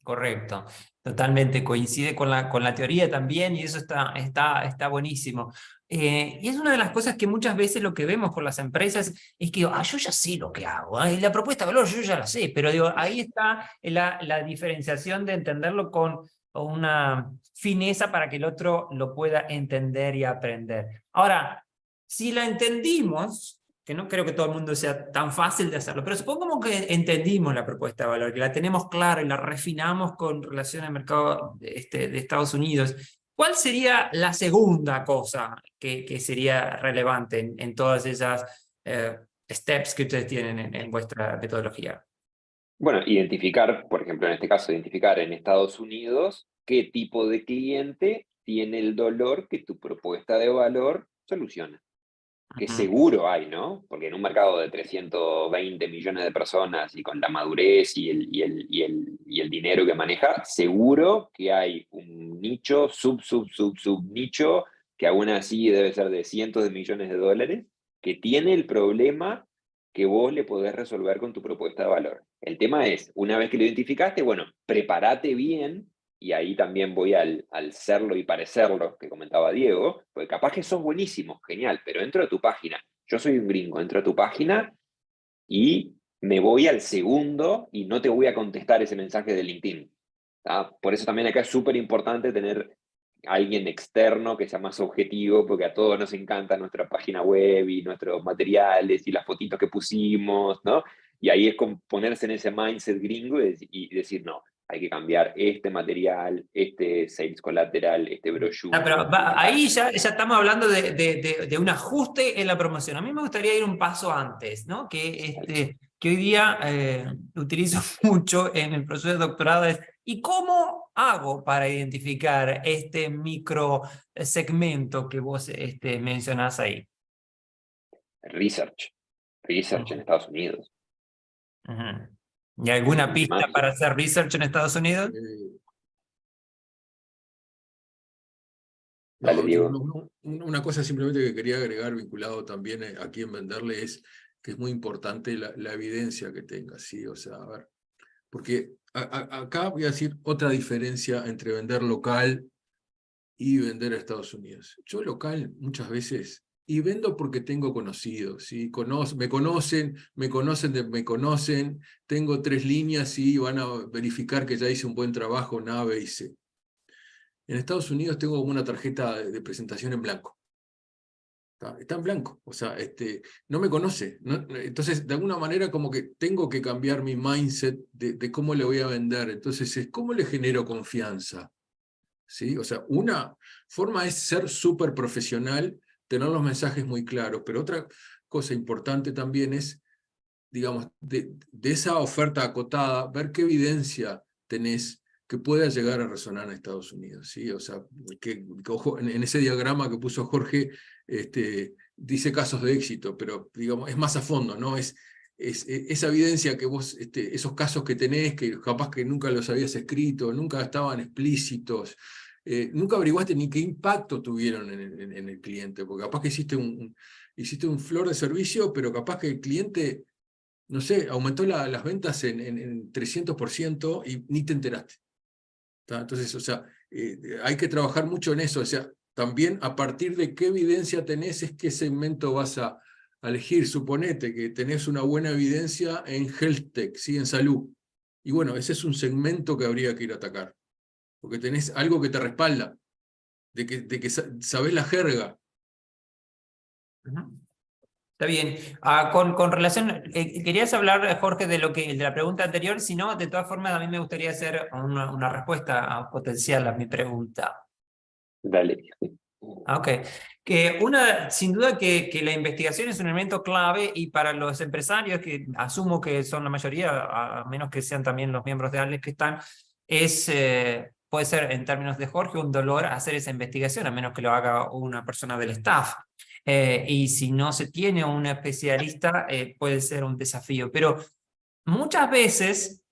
Correcto, totalmente coincide con la teoría también y eso está buenísimo. Y es una de las cosas que muchas veces lo que vemos con las empresas es que yo ya sé lo que hago, y la propuesta de valor yo ya la sé, pero digo, ahí está la diferenciación de entenderlo con una fineza para que el otro lo pueda entender y aprender. Ahora, si la entendimos, que no creo que todo el mundo sea tan fácil de hacerlo, pero supongamos que entendimos la propuesta de valor, que la tenemos clara y la refinamos con relación al mercado de Estados Unidos. ¿Cuál sería la segunda cosa que sería relevante en todas esas steps que ustedes tienen en vuestra metodología? Bueno, identificar, por ejemplo, en este caso, identificar en Estados Unidos qué tipo de cliente tiene el dolor que tu propuesta de valor soluciona. Que seguro hay, ¿no? Porque en un mercado de 320 millones de personas y con la madurez y el dinero que maneja, seguro que hay un nicho, sub nicho, que aún así debe ser de cientos de millones de dólares, que tiene el problema que vos le podés resolver con tu propuesta de valor. El tema es, una vez que lo identificaste, bueno, prepárate bien. Y ahí también voy al serlo y parecerlo que comentaba Diego, porque capaz que sos buenísimo, genial, pero entro a tu página. Yo soy un gringo, entro a tu página y me voy al segundo y no te voy a contestar ese mensaje de LinkedIn. ¿Tá? Por eso también acá es súper importante tener a alguien externo que sea más objetivo, porque a todos nos encanta nuestra página web y nuestros materiales y las fotitos que pusimos, ¿no? Y ahí es como ponerse en ese mindset gringo y decir, no, hay que cambiar este material, este sales collateral, este brochure. Pero ahí ya estamos hablando de un ajuste en la promoción. A mí me gustaría ir un paso antes, ¿no? Que hoy día utilizo mucho en el proceso de doctorado es, ¿y cómo hago para identificar este micro segmento que vos mencionás ahí? Research en Estados Unidos. ¿Y alguna pista Más, para hacer research en Estados Unidos? Dale, Diego. Una cosa simplemente que quería agregar vinculado también aquí en venderle es que es muy importante la evidencia que tenga, ¿sí? O sea, a ver, porque acá voy a decir otra diferencia entre vender local y vender a Estados Unidos. Yo local muchas veces, y vendo porque tengo conocidos, ¿sí? Me conocen, tengo 3 líneas y van a verificar que ya hice un buen trabajo, nada, B y C. En Estados Unidos tengo como una tarjeta de presentación en blanco. Está en blanco, o sea, no me conoce. Entonces, de alguna manera como que tengo que cambiar mi mindset de cómo le voy a vender. Entonces, es cómo le genero confianza. ¿Sí? O sea, una forma es ser súper profesional, tener los mensajes muy claros, pero otra cosa importante también es, digamos, de esa oferta acotada, ver qué evidencia tenés que pueda llegar a resonar en Estados Unidos, ¿sí? O sea, ojo, en ese diagrama que puso Jorge, dice casos de éxito, pero digamos, es más a fondo, ¿no? Es esa evidencia que vos, esos casos que tenés, que capaz que nunca los habías escrito, nunca estaban explícitos, nunca averiguaste ni qué impacto tuvieron en el cliente, porque capaz que hiciste un flor de servicio, pero capaz que el cliente, no sé, aumentó las ventas en 300% y ni te enteraste. ¿Tá? Entonces, o sea, hay que trabajar mucho en eso, o sea, también a partir de qué evidencia tenés es qué segmento vas a elegir. Suponete que tenés una buena evidencia en health tech, ¿sí? En salud. Y bueno, ese es un segmento que habría que ir a atacar, porque tenés algo que te respalda, de que sabés la jerga. Está bien. Con relación, querías hablar, Jorge, de la pregunta anterior, si no, de todas formas, a mí me gustaría hacer una respuesta potencial a mi pregunta. Dale. Ok. Sin duda que la investigación es un elemento clave y para los empresarios, que asumo que son la mayoría, a menos que sean también los miembros de ALES que están, puede ser en términos de Jorge un dolor hacer esa investigación, a menos que lo haga una persona del staff. Y si no se tiene un especialista, puede ser un desafío. Pero muchas veces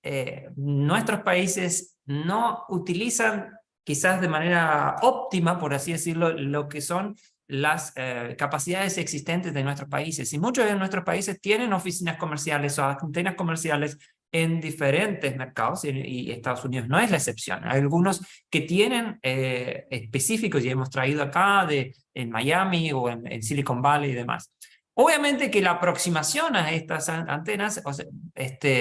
nuestros países no utilizan quizás de manera óptima, por así decirlo, lo que son las capacidades existentes de nuestros países. Y muchos de nuestros países tienen oficinas comerciales o antenas comerciales en diferentes mercados, y Estados Unidos no es la excepción. Hay algunos que tienen específicos, y hemos traído acá en Miami o en Silicon Valley y demás. Obviamente que la aproximación a estas antenas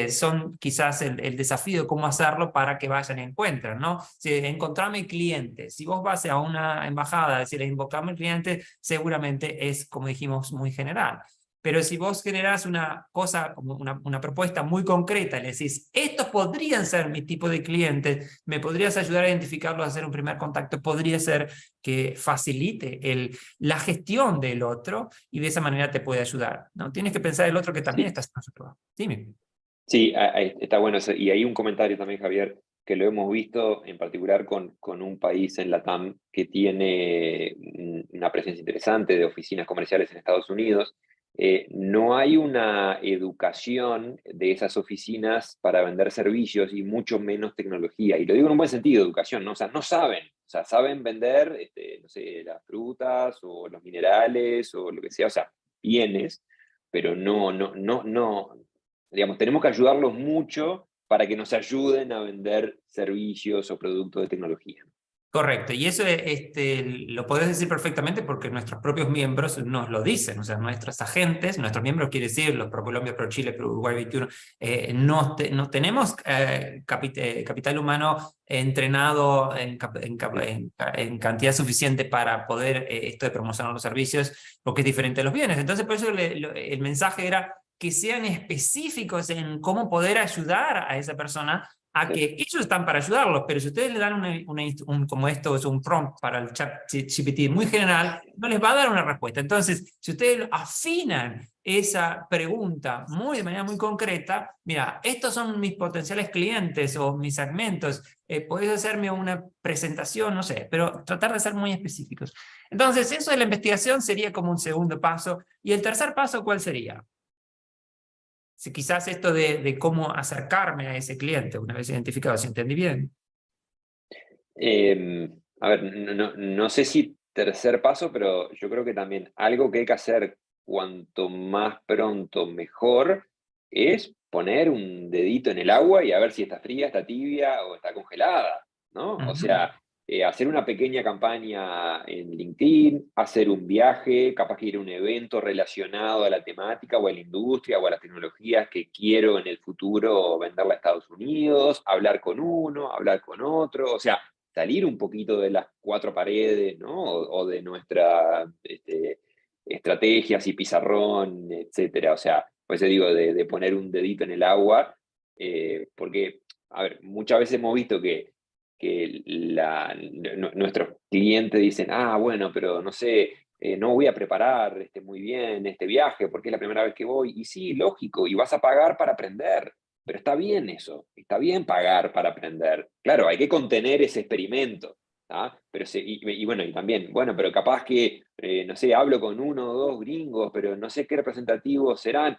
son quizás el desafío de cómo hacerlo para que vayan y encuentren, ¿no? Si encontrame clientes, si vos vas a una embajada a decirle invocarme cliente, seguramente es, como dijimos, muy general. Pero si vos generás una cosa, como una propuesta muy concreta, le decís, estos podrían ser mi tipo de clientes, me podrías ayudar a identificarlos, a hacer un primer contacto, podría ser que facilite la gestión del otro y de esa manera te puede ayudar, ¿no? Tienes que pensar el otro que también está haciendo su trabajo. Dime. Sí, está bueno eso. Y hay un comentario también, Javier, que lo hemos visto en particular con un país en LATAM que tiene una presencia interesante de oficinas comerciales en Estados Unidos. No hay una educación de esas oficinas para vender servicios y mucho menos tecnología. Y lo digo en un buen sentido, educación, ¿no? O sea, no saben. O sea, saben vender, no sé, las frutas o los minerales o lo que sea, o sea, bienes, pero no, digamos, tenemos que ayudarlos mucho para que nos ayuden a vender servicios o productos de tecnología. Correcto, y eso lo podés decir perfectamente porque nuestros propios miembros nos lo dicen, o sea, nuestros agentes, nuestros miembros, quiere decir los pro Colombia, pro Chile, pro Uruguay 21, no tenemos capital humano entrenado en cantidad suficiente para poder esto de promocionar los servicios, porque es diferente a los bienes. Entonces, por eso el mensaje era que sean específicos en cómo poder ayudar a esa persona a que ellos están para ayudarlos, pero si ustedes le dan como esto es un prompt para el chat GPT muy general, no les va a dar una respuesta. Entonces, si ustedes afinan esa pregunta de manera muy concreta, mira, estos son mis potenciales clientes o mis segmentos, podés hacerme una presentación, no sé, pero tratar de ser muy específicos. Entonces, eso de la investigación sería como un segundo paso. ¿Y el tercer paso cuál sería? Si quizás esto de cómo acercarme a ese cliente una vez identificado, si entendí bien. A ver, no sé si tercer paso, pero yo creo que también algo que hay que hacer cuanto más pronto mejor es poner un dedito en el agua y a ver si está fría, está tibia o está congelada, ¿no? O sea, hacer una pequeña campaña en LinkedIn, hacer un viaje, capaz que ir a un evento relacionado a la temática o a la industria o a las tecnologías que quiero en el futuro venderla a Estados Unidos, hablar con uno, hablar con otro, o sea, salir un poquito de las cuatro paredes, ¿no? O de nuestras estrategias y pizarrón, etcétera. O sea, por eso digo, de poner un dedito en el agua, porque, a ver, muchas veces hemos visto que nuestros clientes dicen, ah, bueno, pero no sé, no voy a preparar muy bien este viaje porque es la primera vez que voy. Y sí, lógico, y vas a pagar para aprender. Pero está bien eso, está bien pagar para aprender. Claro, hay que contener ese experimento. ¿Ah? Pero y bueno, y también, bueno, pero capaz que, no sé, hablo con uno o dos gringos, pero no sé qué representativos serán.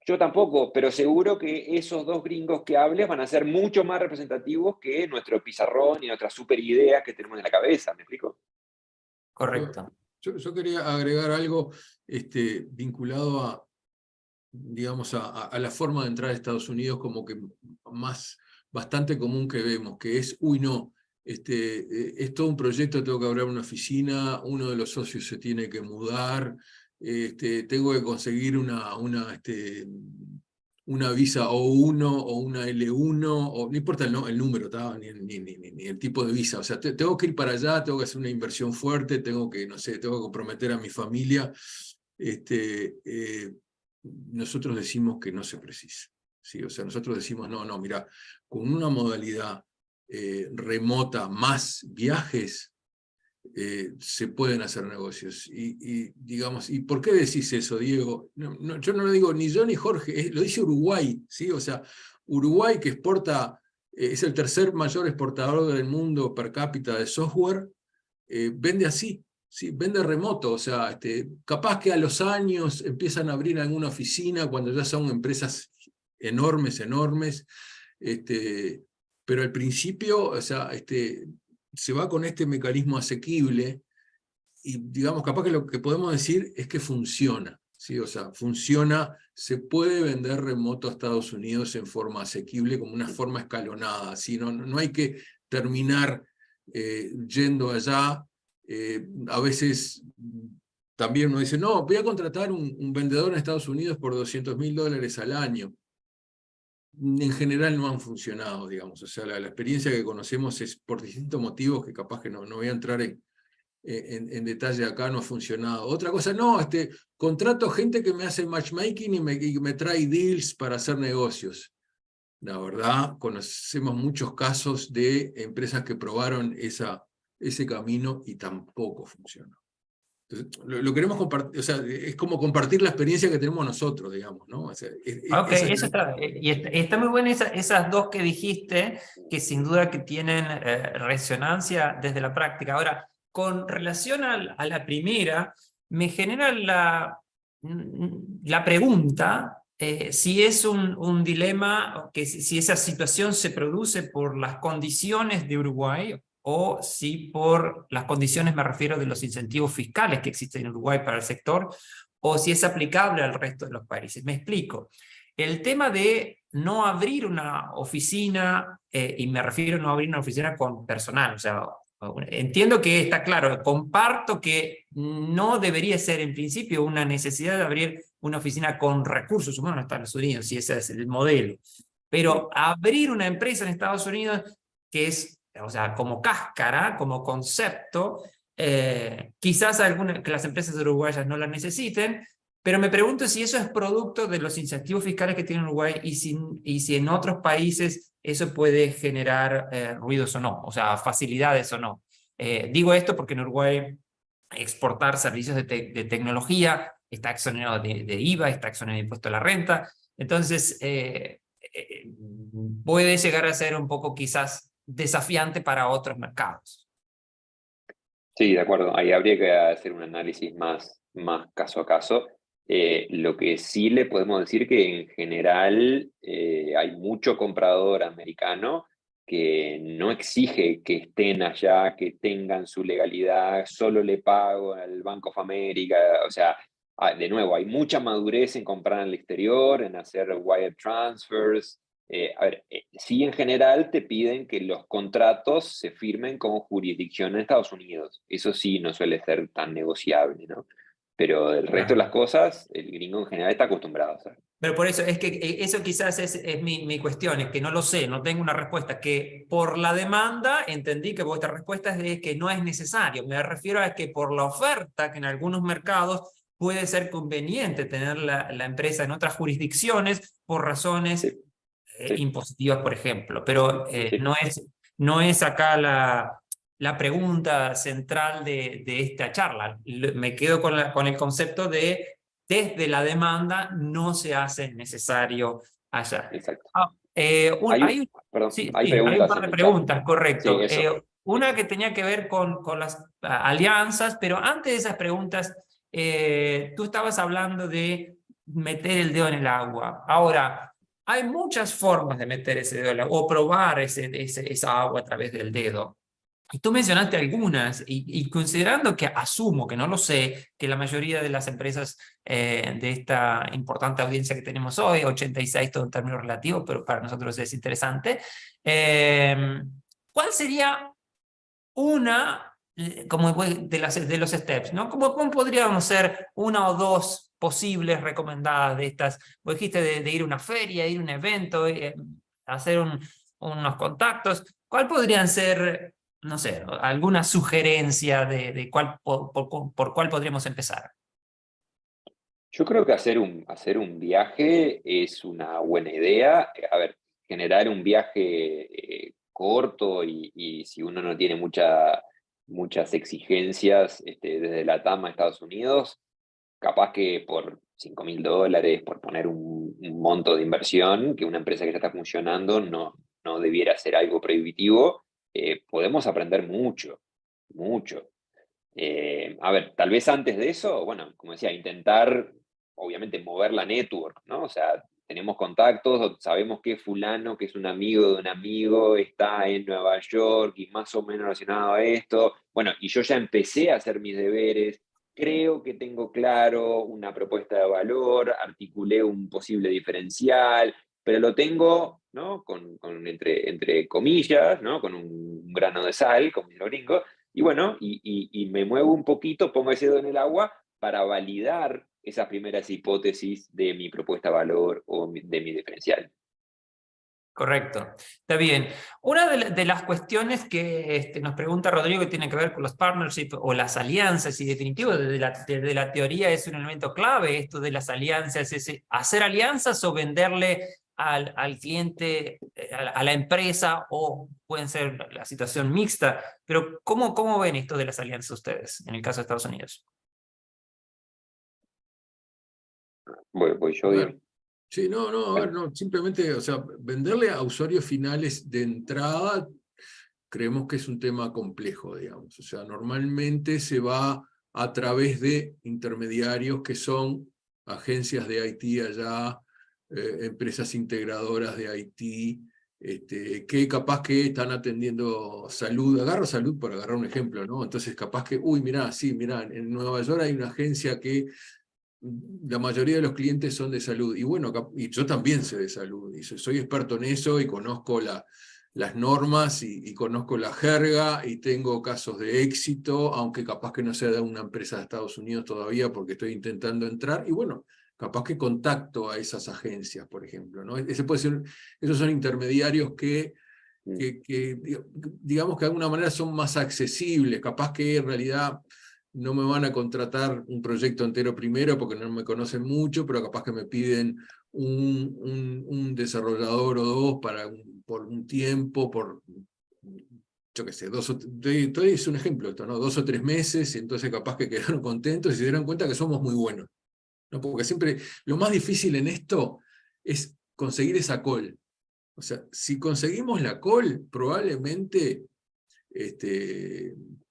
Yo tampoco, pero seguro que esos dos gringos que hables van a ser mucho más representativos que nuestro pizarrón y nuestras super ideas que tenemos en la cabeza, ¿me explico? Correcto. Yo quería agregar algo vinculado a, digamos, a la forma de entrar a Estados Unidos como que bastante común que vemos, que es, uy, no, es todo un proyecto, tengo que abrir una oficina, uno de los socios se tiene que mudar, tengo que conseguir una visa O1 o una L1, o no importa el número, ni el tipo de visa, o sea, tengo que ir para allá, tengo que hacer una inversión fuerte, tengo que, no sé, tengo que comprometer a mi familia, nosotros decimos que no se precisa. ¿Sí? O sea, nosotros decimos, no, mira, con una modalidad remota más viajes, se pueden hacer negocios. Digamos, ¿y por qué decís eso, Diego? Yo no lo digo ni yo ni Jorge, lo dice Uruguay, ¿sí? O sea, Uruguay que exporta, es el tercer mayor exportador del mundo per cápita de software, vende así. Sí, vende remoto, o sea, capaz que a los años empiezan a abrir alguna oficina cuando ya son empresas enormes, pero al principio, o sea, se va con este mecanismo asequible y digamos, capaz que lo que podemos decir es que funciona, ¿sí? O sea, funciona, se puede vender remoto a Estados Unidos en forma asequible, como una forma escalonada, ¿sí? No hay que terminar yendo allá. A veces también uno dice, no, voy a contratar un vendedor en Estados Unidos por $200.000 al año. En general no han funcionado, digamos. O sea, la experiencia que conocemos es por distintos motivos que capaz que no voy a entrar en detalle acá, no ha funcionado. Otra cosa, no, contrato gente que me hace matchmaking y me trae deals para hacer negocios. La verdad, conocemos muchos casos de empresas que probaron ese camino y tampoco funcionó. Entonces, lo queremos compartir, o sea, es como compartir la experiencia que tenemos nosotros, digamos, ¿no? O sea, Ok, esa es eso está, y está muy buena esas dos que dijiste, que sin duda que tienen resonancia desde la práctica. Ahora, con relación a la primera, me genera la pregunta si es un dilema, que si esa situación se produce por las condiciones de Uruguay o si por las condiciones, me refiero, de los incentivos fiscales que existen en Uruguay para el sector, o si es aplicable al resto de los países. Me explico. El tema de no abrir una oficina, y me refiero a no abrir una oficina con personal, o sea, entiendo que está claro, comparto que no debería ser en principio una necesidad de abrir una oficina con recursos humanos en Estados Unidos, si ese es el modelo, pero abrir una empresa en Estados Unidos que es, o sea, como cáscara, como concepto, quizás que las empresas uruguayas no la necesiten, pero me pregunto si eso es producto de los incentivos fiscales que tiene Uruguay y si en otros países eso puede generar ruidos o no, o sea, facilidades o no. Digo esto porque en Uruguay exportar servicios de tecnología está exonerado de IVA, está exonerado de impuesto a la renta, entonces puede llegar a ser un poco quizás desafiante para otros mercados. Sí, de acuerdo. Ahí habría que hacer un análisis más caso a caso. Lo que sí le podemos decir que en general hay mucho comprador americano que no exige que estén allá, que tengan su legalidad, solo le pago al Bank of America. O sea, de nuevo, hay mucha madurez en comprar en el exterior, en hacer wire transfers. Sí, en general te piden que los contratos se firmen con jurisdicción en Estados Unidos. Eso sí no suele ser tan negociable, ¿no? Pero el resto de Claro. las cosas, el gringo en general está acostumbrado a hacer. Pero por eso, es que eso quizás es mi cuestión, es que no lo sé, no tengo una respuesta, que por la demanda entendí que vuestra respuesta es de que no es necesario. Me refiero a que por la oferta, que en algunos mercados puede ser conveniente tener la empresa en otras jurisdicciones por razones Sí, sí, impositivas, por ejemplo. Pero sí, no es acá la pregunta central de esta charla. Me quedo con el concepto de desde la demanda no se hace necesario allá. exacto. Perdón, Sí, hay sí, hay un preguntas par en de el chat. preguntas, Sí, correcto. eso. Una que tenía que ver con las alianzas, pero antes de esas preguntas, tú estabas hablando de meter el dedo en el agua. Ahora, hay muchas formas de meter ese dedo en el agua o probar esa agua a través del dedo. Y tú mencionaste algunas, y considerando que asumo, que no lo sé, que la mayoría de las empresas de esta importante audiencia que tenemos hoy, 86 todo en términos relativos, pero para nosotros es interesante, ¿cuál sería una, como de los steps, ¿no? ¿Cómo podríamos ser una o dos posibles recomendadas de estas? Vos dijiste de ir a una feria, ir a un evento, hacer unos contactos. ¿Cuál podrían ser, no sé, alguna sugerencia de por cuál podríamos empezar? Yo creo que hacer un viaje es una buena idea. A ver, generar un viaje corto y si uno no tiene muchas exigencias desde la TAM a Estados Unidos, capaz que por $5.000, por poner un monto de inversión, que una empresa que ya está funcionando no debiera ser algo prohibitivo, podemos aprender mucho, mucho. A ver, tal vez antes de eso, bueno, como decía, intentar, obviamente, mover la network, ¿no? O sea, tenemos contactos, sabemos que fulano, que es un amigo de un amigo, está en Nueva York y más o menos relacionado a esto. Bueno, y yo ya empecé a hacer mis deberes, creo que tengo claro una propuesta de valor, articulé un posible diferencial, pero lo tengo, ¿no? Entre comillas, ¿no? Con un grano de sal, como dice los gringos, y bueno, y me muevo un poquito, pongo ese dedo en el agua para validar esas primeras hipótesis de mi propuesta de valor o de mi diferencial. Correcto, está bien. Una de las cuestiones que nos pregunta Rodrigo que tiene que ver con los partnerships o las alianzas, y definitivo desde la teoría es un elemento clave esto de las alianzas, es hacer alianzas o venderle al cliente, a la empresa, o pueden ser la situación mixta, pero ¿cómo ven esto de las alianzas ustedes en el caso de Estados Unidos? Voy A yo, ver, digo. sí, no, a ver, Bueno, no, simplemente, o sea, venderle a usuarios finales de entrada, creemos que es un tema complejo, digamos. O sea, normalmente se va a través de intermediarios que son agencias de IT allá, empresas integradoras de IT, que capaz que están atendiendo salud, agarro salud por agarrar un ejemplo, ¿no? Entonces capaz que, uy, mirá, sí, mirá, en Nueva York hay una agencia que la mayoría de los clientes son de salud, y bueno, y yo también sé de salud, y soy experto en eso, y conozco las normas, y conozco la jerga, y tengo casos de éxito, aunque capaz que no sea de una empresa de Estados Unidos todavía, porque estoy intentando entrar, y bueno, capaz que contacto a esas agencias, por ejemplo, ¿no? Esos son intermediarios que digamos que de alguna manera son más accesibles, capaz que en realidad no me van a contratar un proyecto entero primero porque no me conocen mucho, pero capaz que me piden un desarrollador o dos por un tiempo, yo qué sé, es un ejemplo esto, ¿no? 2 o 3 meses, y entonces capaz que quedaron contentos y se dieron cuenta que somos muy buenos, ¿no? Porque siempre lo más difícil en esto es conseguir esa call. O sea, si conseguimos la call, probablemente,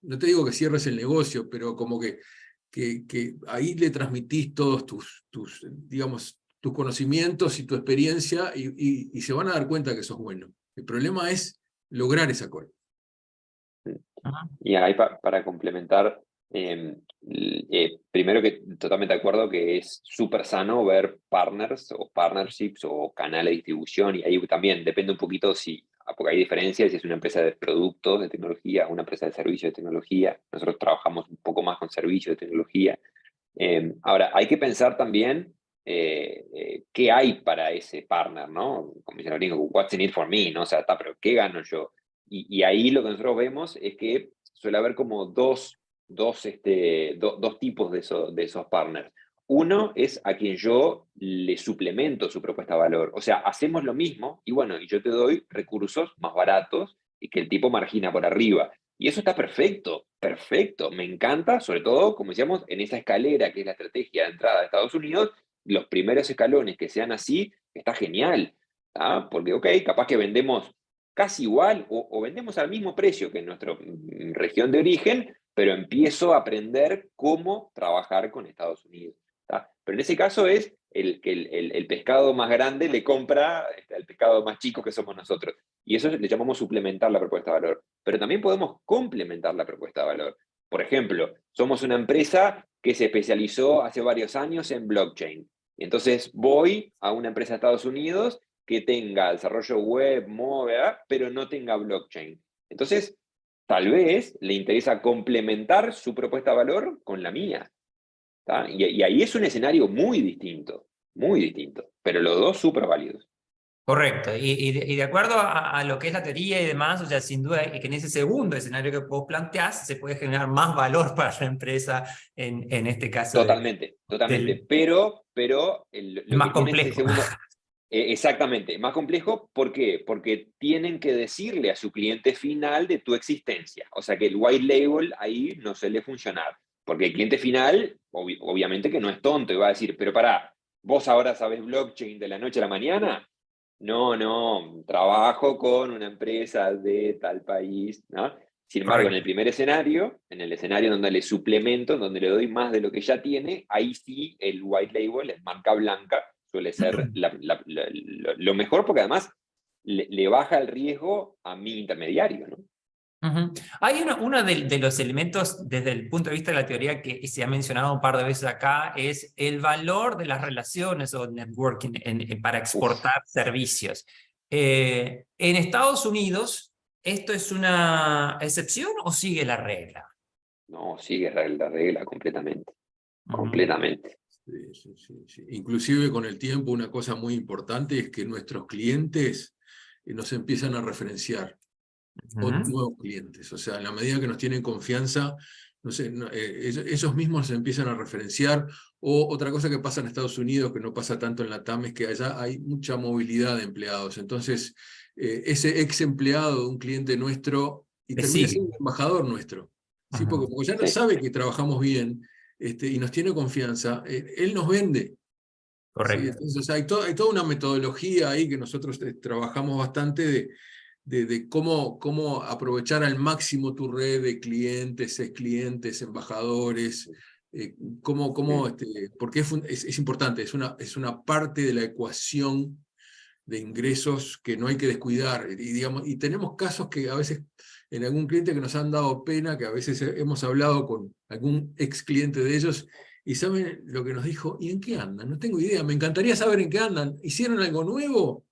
no te digo que cierres el negocio, pero como que ahí le transmitís todos digamos, tus conocimientos y tu experiencia, y se van a dar cuenta que sos bueno. El problema es lograr esa call. Ajá. y ahí para complementar, primero que totalmente de acuerdo que es súper sano ver partners o partnerships o canales de distribución, y ahí también depende un poquito porque hay diferencias si es una empresa de productos de tecnología o una empresa de servicios de tecnología. Nosotros trabajamos un poco más con servicios de tecnología. Ahora, hay que pensar también qué hay para ese partner, ¿no? Como dice Lorenzo, what's in it for me, ¿no? O sea, pero ¿qué gano yo? Y ahí lo que nosotros vemos es que suele haber como dos tipos de esos partners. Uno es a quien yo le suplemento su propuesta de valor. O sea, hacemos lo mismo y bueno, y yo te doy recursos más baratos y que el tipo margina por arriba. Y eso está perfecto, perfecto. Me encanta, sobre todo, como decíamos, en esa escalera que es la estrategia de entrada de Estados Unidos, los primeros escalones que sean así, está genial. ¿Ah? Porque, ok, capaz que vendemos casi igual o vendemos al mismo precio que en nuestra región de origen, pero empiezo a aprender cómo trabajar con Estados Unidos. ¿Tá? Pero en ese caso es que el pescado más grande le compra al pescado más chico que somos nosotros. Y eso le llamamos suplementar la propuesta de valor. Pero también podemos complementar la propuesta de valor. Por ejemplo, somos una empresa que se especializó hace varios años en blockchain. Entonces voy a una empresa de Estados Unidos que tenga desarrollo web, móvil, pero no tenga blockchain. Entonces, tal vez le interesa complementar su propuesta de valor con la mía. Y ahí es un escenario muy distinto, pero los dos súper válidos. Correcto, y de acuerdo a lo que es la teoría y demás, o sea, sin duda que en ese segundo escenario que vos planteás se puede generar más valor para la empresa en este caso Totalmente, totalmente. Pero es lo que más tiene este complejo. segundo, exactamente, más complejo, ¿por qué? Porque tienen que decirle a su cliente final de tu existencia. O sea que el white label ahí no suele funcionar. Porque el cliente final, obviamente que no es tonto y va a decir, pero pará, ¿vos ahora sabés blockchain de la noche a la mañana? No, no, trabajo con una empresa de tal país, ¿no? Sin embargo, en el Correcto. primer escenario, en el escenario donde le suplemento, donde le doy más de lo que ya tiene, ahí sí el white label, es marca blanca, suele ser lo mejor porque además le baja el riesgo a mi intermediario, ¿no? Ujú. Hay uno de los elementos desde el punto de vista de la teoría que se ha mencionado un par de veces acá, es el valor de las relaciones o networking para Uf, exportar servicios. En Estados Unidos, ¿esto es una excepción o sigue la regla? no, sigue la regla completamente, Ujú. completamente. Sí, sí, sí, sí. Inclusive con el tiempo, una cosa muy importante es que nuestros clientes nos empiezan a referenciar. Ujú. Nuevos clientes. O sea, en la medida que nos tienen confianza, no sé, ellos mismos se empiezan a referenciar. O otra cosa que pasa en Estados Unidos, que no pasa tanto en la TAM, es que allá hay mucha movilidad de empleados. Entonces, ese ex empleado de un cliente nuestro y Le termina sigue. siendo un embajador nuestro. ¿Sí? Ujú. Porque como ya no Sí, sabe que trabajamos bien, y nos tiene confianza, él nos vende. ¿sí? Correcto. Entonces hay toda una metodología ahí que nosotros trabajamos bastante de cómo aprovechar al máximo tu red de clientes, clientes, embajadores, porque es importante, es una parte de la ecuación de ingresos que no hay que descuidar. Y tenemos casos que a veces, en algún cliente que nos han dado pena, que a veces hemos hablado con algún ex cliente de ellos, y saben lo que nos dijo, ¿y en qué andan? No tengo idea, me encantaría saber en qué andan. ¿Hicieron algo nuevo?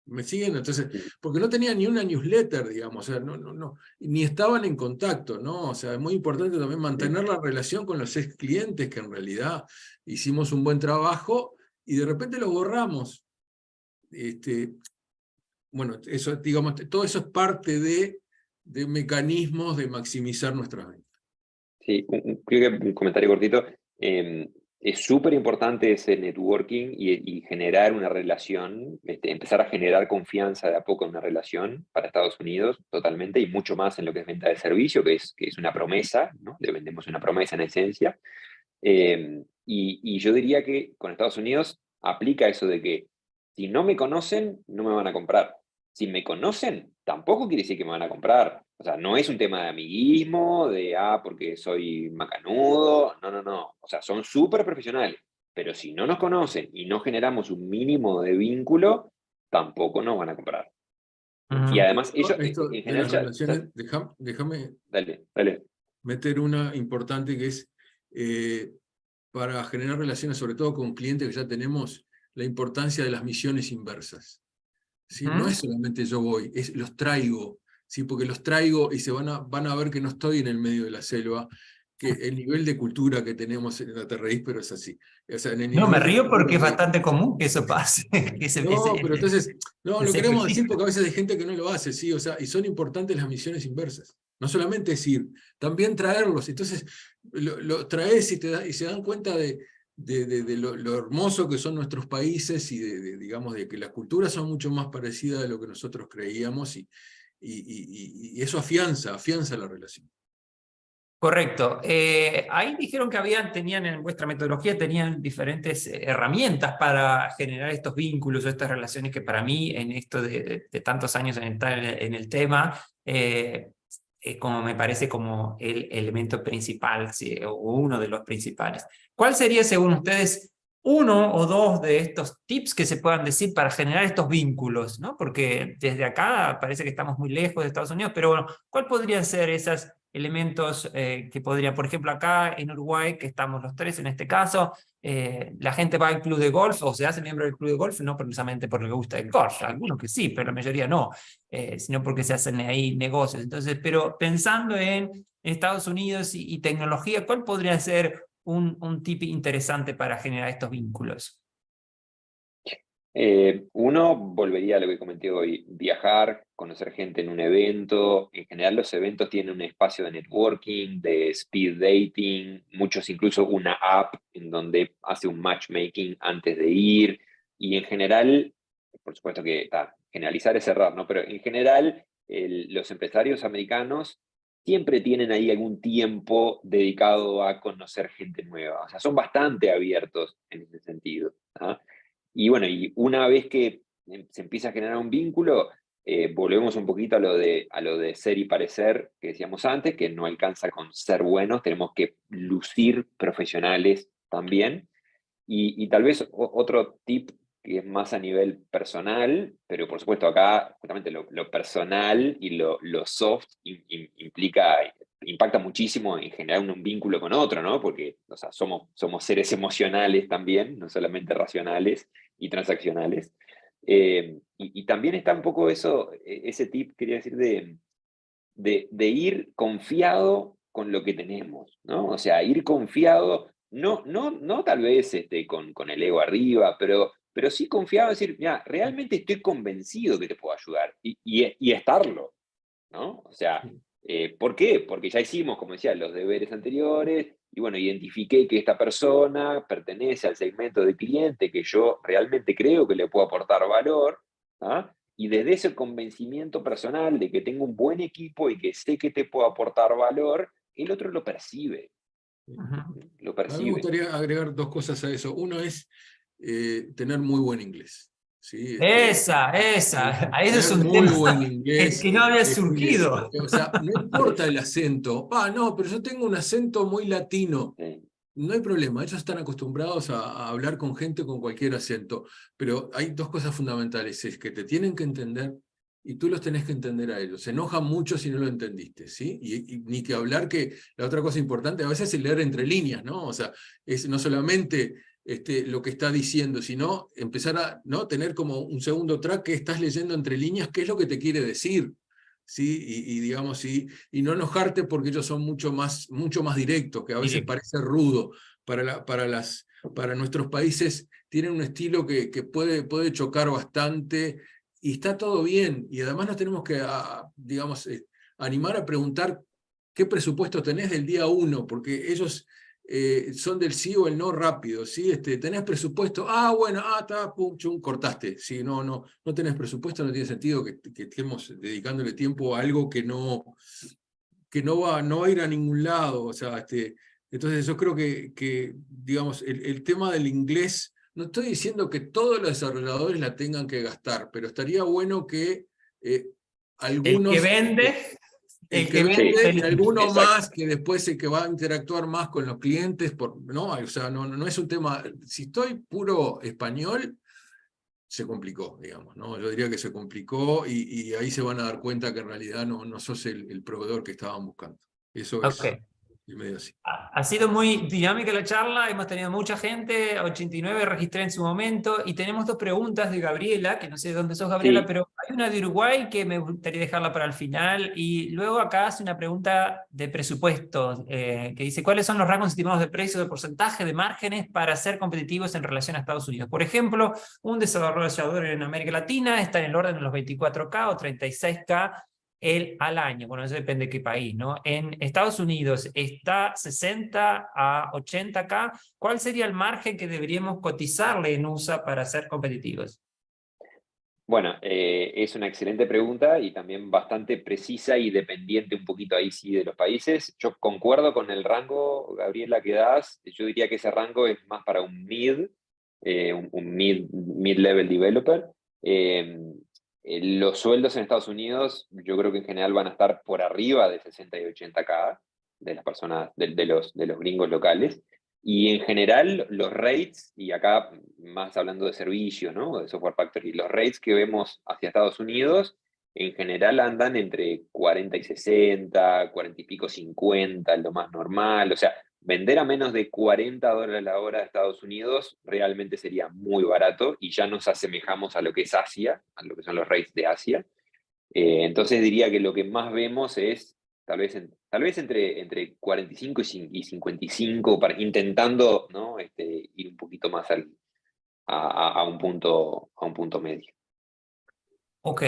¿Me siguen? Entonces, porque no tenían ni una newsletter, digamos, o sea, no, ni estaban en contacto, ¿no? O sea, es muy importante también mantener la relación con los ex clientes, que en realidad hicimos un buen trabajo y de repente lo borramos. Bueno, eso, digamos, todo eso es parte de mecanismos de maximizar nuestras ventas. Sí, creo que un comentario cortito. Es súper importante ese networking y generar una relación, empezar a generar confianza de a poco en una relación para Estados Unidos, totalmente, y mucho más en lo que es venta de servicio, que es una promesa, ¿no? Le vendemos una promesa en esencia. Y yo diría que con Estados Unidos aplica eso de que si no me conocen, no me van a comprar. Si me conocen, tampoco quiere decir que me van a comprar. O sea, no es un tema de amiguismo, porque soy macanudo. No. O sea, son súper profesionales. Pero si no nos conocen y no generamos un mínimo de vínculo, tampoco nos van a comprar. Y además, ellos, Esto en de general, las relaciones, déjame dale. meter una importante que es, para generar relaciones, sobre todo con clientes que ya tenemos, la importancia de las misiones inversas. ¿Sí? No es solamente yo voy, los traigo, ¿sí? Porque los traigo y van a ver que no estoy en el medio de la selva, que el nivel de cultura que tenemos en la raíz, pero es así. O sea, en el No, me nivel de río porque cultura es bastante común que eso pase. Que no, pero entonces, no, lo ese queremos decir ejercicio. porque a veces hay gente que no lo hace, ¿sí? O sea, y son importantes las misiones inversas. No solamente es ir, también traerlos. Entonces, lo traes y se dan cuenta de lo hermoso que son nuestros países y digamos, de que las culturas son mucho más parecidas de lo que nosotros creíamos y eso afianza la relación. Correcto. Ahí dijeron que tenían en vuestra metodología, tenían diferentes herramientas para generar estos vínculos o estas relaciones que para mí, en esto de tantos años en el tema, como me parece como el elemento principal, sí, o uno de los principales. ¿Cuál sería, según ustedes, uno o dos de estos tips que se puedan decir para generar estos vínculos, ¿no? Porque desde acá parece que estamos muy lejos de Estados Unidos, pero bueno, ¿cuál podrían ser esos elementos que podrían, por ejemplo, acá en Uruguay, que estamos los tres en este caso, la gente va al club de golf o se hace miembro del club de golf, no precisamente porque le gusta el golf, algunos que sí, pero la mayoría no, sino porque se hacen ahí negocios. Entonces, pero pensando en Estados Unidos y tecnología, ¿cuál podría ser un tip interesante para generar estos vínculos? Uno, volvería a lo que comenté hoy, viajar, conocer gente en un evento. En general los eventos tienen un espacio de networking, de speed dating, muchos incluso una app en donde hace un matchmaking antes de ir. Y en general, por supuesto que generalizar es errar, ¿no? Pero en general los empresarios americanos siempre tienen ahí algún tiempo dedicado a conocer gente nueva. O sea, son bastante abiertos en ese sentido, ¿ah? Y bueno, y una vez que se empieza a generar un vínculo, volvemos un poquito a lo de ser y parecer que decíamos antes, que no alcanza con ser buenos, tenemos que lucir profesionales también. Y tal vez otro tip que es más a nivel personal, pero por supuesto acá justamente lo personal y lo soft impacta muchísimo en generar un vínculo con otro, ¿no? Porque o sea, somos seres emocionales también, no solamente racionales y transaccionales. Y también está un poco ese tip, quería decir, de ir confiado con lo que tenemos, ¿no? O sea, ir confiado, no tal vez con el ego arriba, pero sí confiado, decir, mira, realmente estoy convencido que te puedo ayudar y estarlo, ¿no? O sea, ¿por qué? Porque ya hicimos, como decía, los deberes anteriores y bueno, identifiqué que esta persona pertenece al segmento de cliente que yo realmente creo que le puedo aportar valor, ¿ah? Y desde ese convencimiento personal de que tengo un buen equipo y que sé que te puedo aportar valor, el otro lo percibe. Lo A mí me percibe. gustaría agregar dos cosas a eso. Uno es tener muy buen inglés. ¿Sí? Ahí Ese es tener un muy tema buen inglés. que no había surgido. O sea, no importa el acento. No, pero yo tengo un acento muy latino. Sí. No hay problema, ellos están acostumbrados a hablar con gente con cualquier acento, pero hay dos cosas fundamentales, es que te tienen que entender y tú los tenés que entender a ellos. Se enojan mucho si no lo entendiste, ¿sí? Y ni que hablar que la otra cosa importante a veces es leer entre líneas, ¿no? O sea, es no solamente lo que está diciendo, sino empezar a, ¿no?, tener como un segundo track que estás leyendo entre líneas, qué es lo que te quiere decir. ¿Sí? Digamos, y no enojarte porque ellos son mucho más directos, que a veces parece rudo. Para nuestros países tienen un estilo que puede chocar bastante y está todo bien. Y además nos tenemos que, digamos, animar a preguntar qué presupuesto tenés del día 1, porque ellos son del sí o el no rápido, ¿sí? ¿Tenés presupuesto? Bueno, está, pum, chum, cortaste. Sí, no tenés presupuesto, no tiene sentido que estemos dedicándole tiempo a algo que no va a ir a ningún lado. O sea, entonces yo creo que digamos, el tema del inglés, no estoy diciendo que todos los desarrolladores la tengan que gastar, pero estaría bueno que El que algunos... vende, El el que que vende vende y feliz. alguno Exacto. más que después el que va a interactuar más con los clientes, ¿no? O sea, no es un tema, si estoy puro español, se complicó, digamos, ¿no? Yo diría que se complicó y ahí se van a dar cuenta que en realidad no sos el proveedor que estaban buscando. Eso Ok. es medio así. Ha sido muy dinámica la charla, hemos tenido mucha gente, 89 registré en su momento, y tenemos dos preguntas de Gabriela, que no sé de dónde sos, Gabriela, Sí, pero hay una de Uruguay que me gustaría dejarla para el final, y luego acá hace una pregunta de presupuesto, que dice, ¿cuáles son los rangos estimados de precios, de porcentaje, de márgenes para ser competitivos en relación a Estados Unidos? Por ejemplo, un desarrollador en América Latina está en el orden de los 24K o 36K al año. Bueno, eso depende de qué país, ¿no? En Estados Unidos está 60 a 80K. ¿Cuál sería el margen que deberíamos cotizarle en USA para ser competitivos? bueno, es una excelente pregunta y también bastante precisa y dependiente un poquito ahí sí de los países. Yo concuerdo con el rango, Gabriela, que das. Yo diría que ese rango es más para un un mid-level developer. Eh, los sueldos en Estados Unidos yo creo que en general van a estar por arriba de 60 y 80K de las personas, de los gringos locales. Y en general, los rates, y acá más hablando de servicios, ¿no? De Software Factory, los rates que vemos hacia Estados Unidos, en general andan entre 40 y 60, 40 y pico 50, lo más normal. O sea, vender a menos de $40 la hora de Estados Unidos realmente sería muy barato y ya nos asemejamos a lo que es Asia, a lo que son los rates de Asia. Entonces diría que lo que más vemos es tal vez entre 45 y 55, intentando, ¿no? Ir un poquito más a un punto medio. Ok,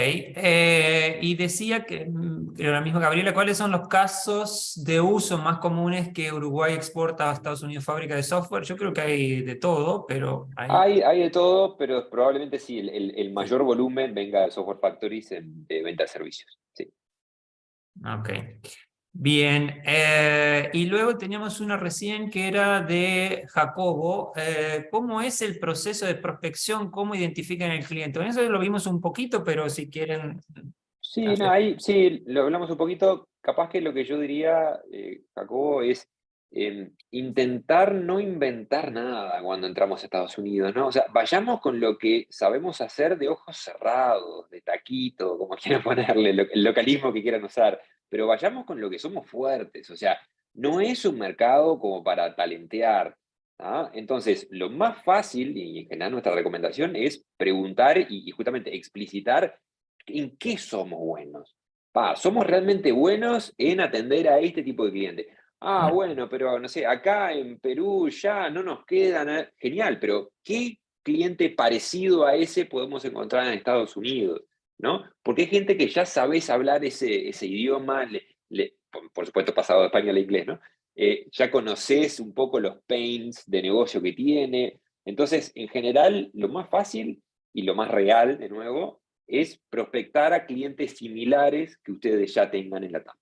y decía que, creo la misma Gabriela, ¿cuáles son los casos de uso más comunes que Uruguay exporta a Estados Unidos fábrica de software? Yo creo que hay de todo, pero hay... Hay de todo, pero probablemente sí, el Sí. mayor volumen venga de Software Factories de venta de servicios. Sí. Ok. Bien, y luego teníamos una recién que era de Jacobo. ¿Cómo es el proceso de prospección? ¿Cómo identifican el cliente? Bueno, eso lo vimos un poquito, pero si quieren Sí, no, hacer... ahí sí, lo hablamos un poquito. Capaz que lo que yo diría, Jacobo, es intentar no inventar nada cuando entramos a Estados Unidos, ¿no? O sea, vayamos con lo que sabemos hacer de ojos cerrados, de taquito, como quieran ponerle, el localismo que quieran usar, pero vayamos con lo que somos fuertes. O sea, no es un mercado como para talentear. ¿Ah? Entonces, lo más fácil, y en general nuestra recomendación, es preguntar y justamente explicitar ¿en qué somos buenos? Somos realmente buenos en atender a este tipo de cliente. Bueno, pero no sé, acá en Perú ya no nos quedan. Genial, pero ¿qué cliente parecido a ese podemos encontrar en Estados Unidos? ¿No? Porque hay gente que ya sabes hablar ese idioma, por supuesto pasado de español a inglés, ¿no? Ya conoces un poco los pains de negocio que tiene. Entonces, en general, lo más fácil y lo más real, de nuevo, es prospectar a clientes similares que ustedes ya tengan en la TAM.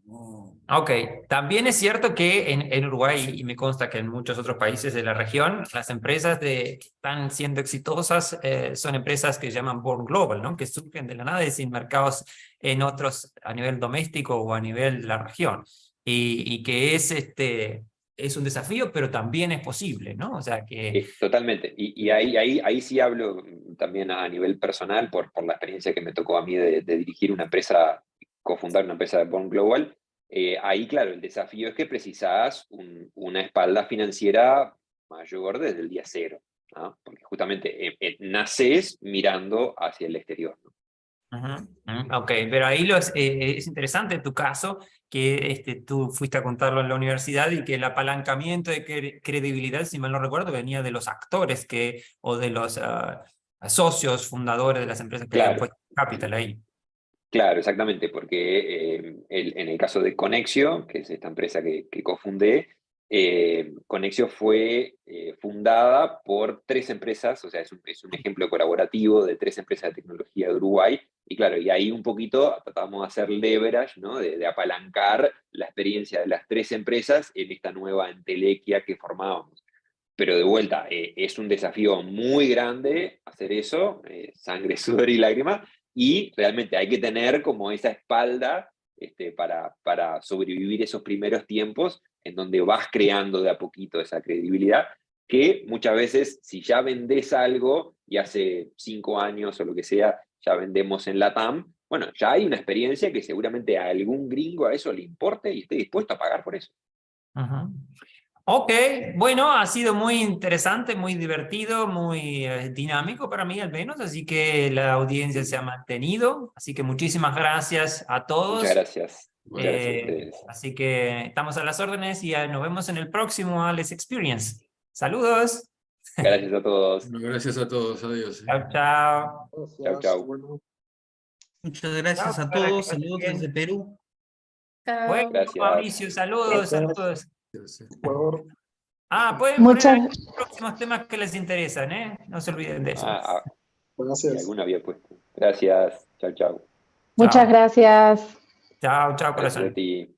Ok, también es cierto que en Uruguay, y me consta que en muchos otros países de la región, las empresas que están siendo exitosas son empresas que se llaman Born Global, ¿no? Que surgen de la nada y sin mercados en otros a nivel doméstico o a nivel de la región. Y que es un desafío, pero también es posible, ¿no? O sea que... Totalmente. Y ahí sí hablo también a nivel personal por la experiencia que me tocó a mí de dirigir una empresa, cofundar una empresa de Born Global. Ahí, claro, el desafío es que precisás una espalda financiera mayor desde el día cero, ¿no? Porque justamente naces mirando hacia el exterior, ¿no? Ujú, ok, pero ahí es interesante tu caso, que tú fuiste a contarlo en la universidad y que el apalancamiento de credibilidad, si mal no recuerdo, venía de los actores o de los socios fundadores de las empresas que habían Claro. puesto capital ahí. Claro, exactamente, porque en el caso de Conexio, que es esta empresa que cofundé, Conexio fue fundada por tres empresas, o sea, es un ejemplo colaborativo de tres empresas de tecnología de Uruguay, y claro, y ahí un poquito tratamos de hacer leverage, ¿no? De apalancar la experiencia de las tres empresas en esta nueva entelequia que formábamos. Pero de vuelta, es un desafío muy grande hacer eso, sangre, sudor y lágrimas, y realmente hay que tener como esa espalda para sobrevivir esos primeros tiempos en donde vas creando de a poquito esa credibilidad, que muchas veces si ya vendés algo y hace 5 años o lo que sea, ya vendemos en la TAM, bueno, ya hay una experiencia que seguramente a algún gringo a eso le importe y esté dispuesto a pagar por eso. Ujú. Ok, bueno, ha sido muy interesante, muy divertido, muy dinámico para mí al menos, así que la audiencia se ha mantenido, así que muchísimas gracias a Muchas todos. gracias. Muchas gracias a ustedes. Así que estamos a las órdenes y nos vemos en el próximo Alex Experience. Saludos. Gracias a todos. Bueno, gracias a todos, adiós. Chao, chao. Chau, Gracias. chau. Bueno, Muchas gracias Chao, a Carla, que todos, pases saludos bien. desde Perú. Bueno, Gracias. Mauricio, saludos, gracias. saludos. Por Pueden poner Muchas, ahí los próximos temas que les interesan, ¿eh? No se olviden de eso. Y gracias. alguna había puesto. Gracias. Chau, chau. muchas Chao, gracias. chao, Gracias a corazón. ti.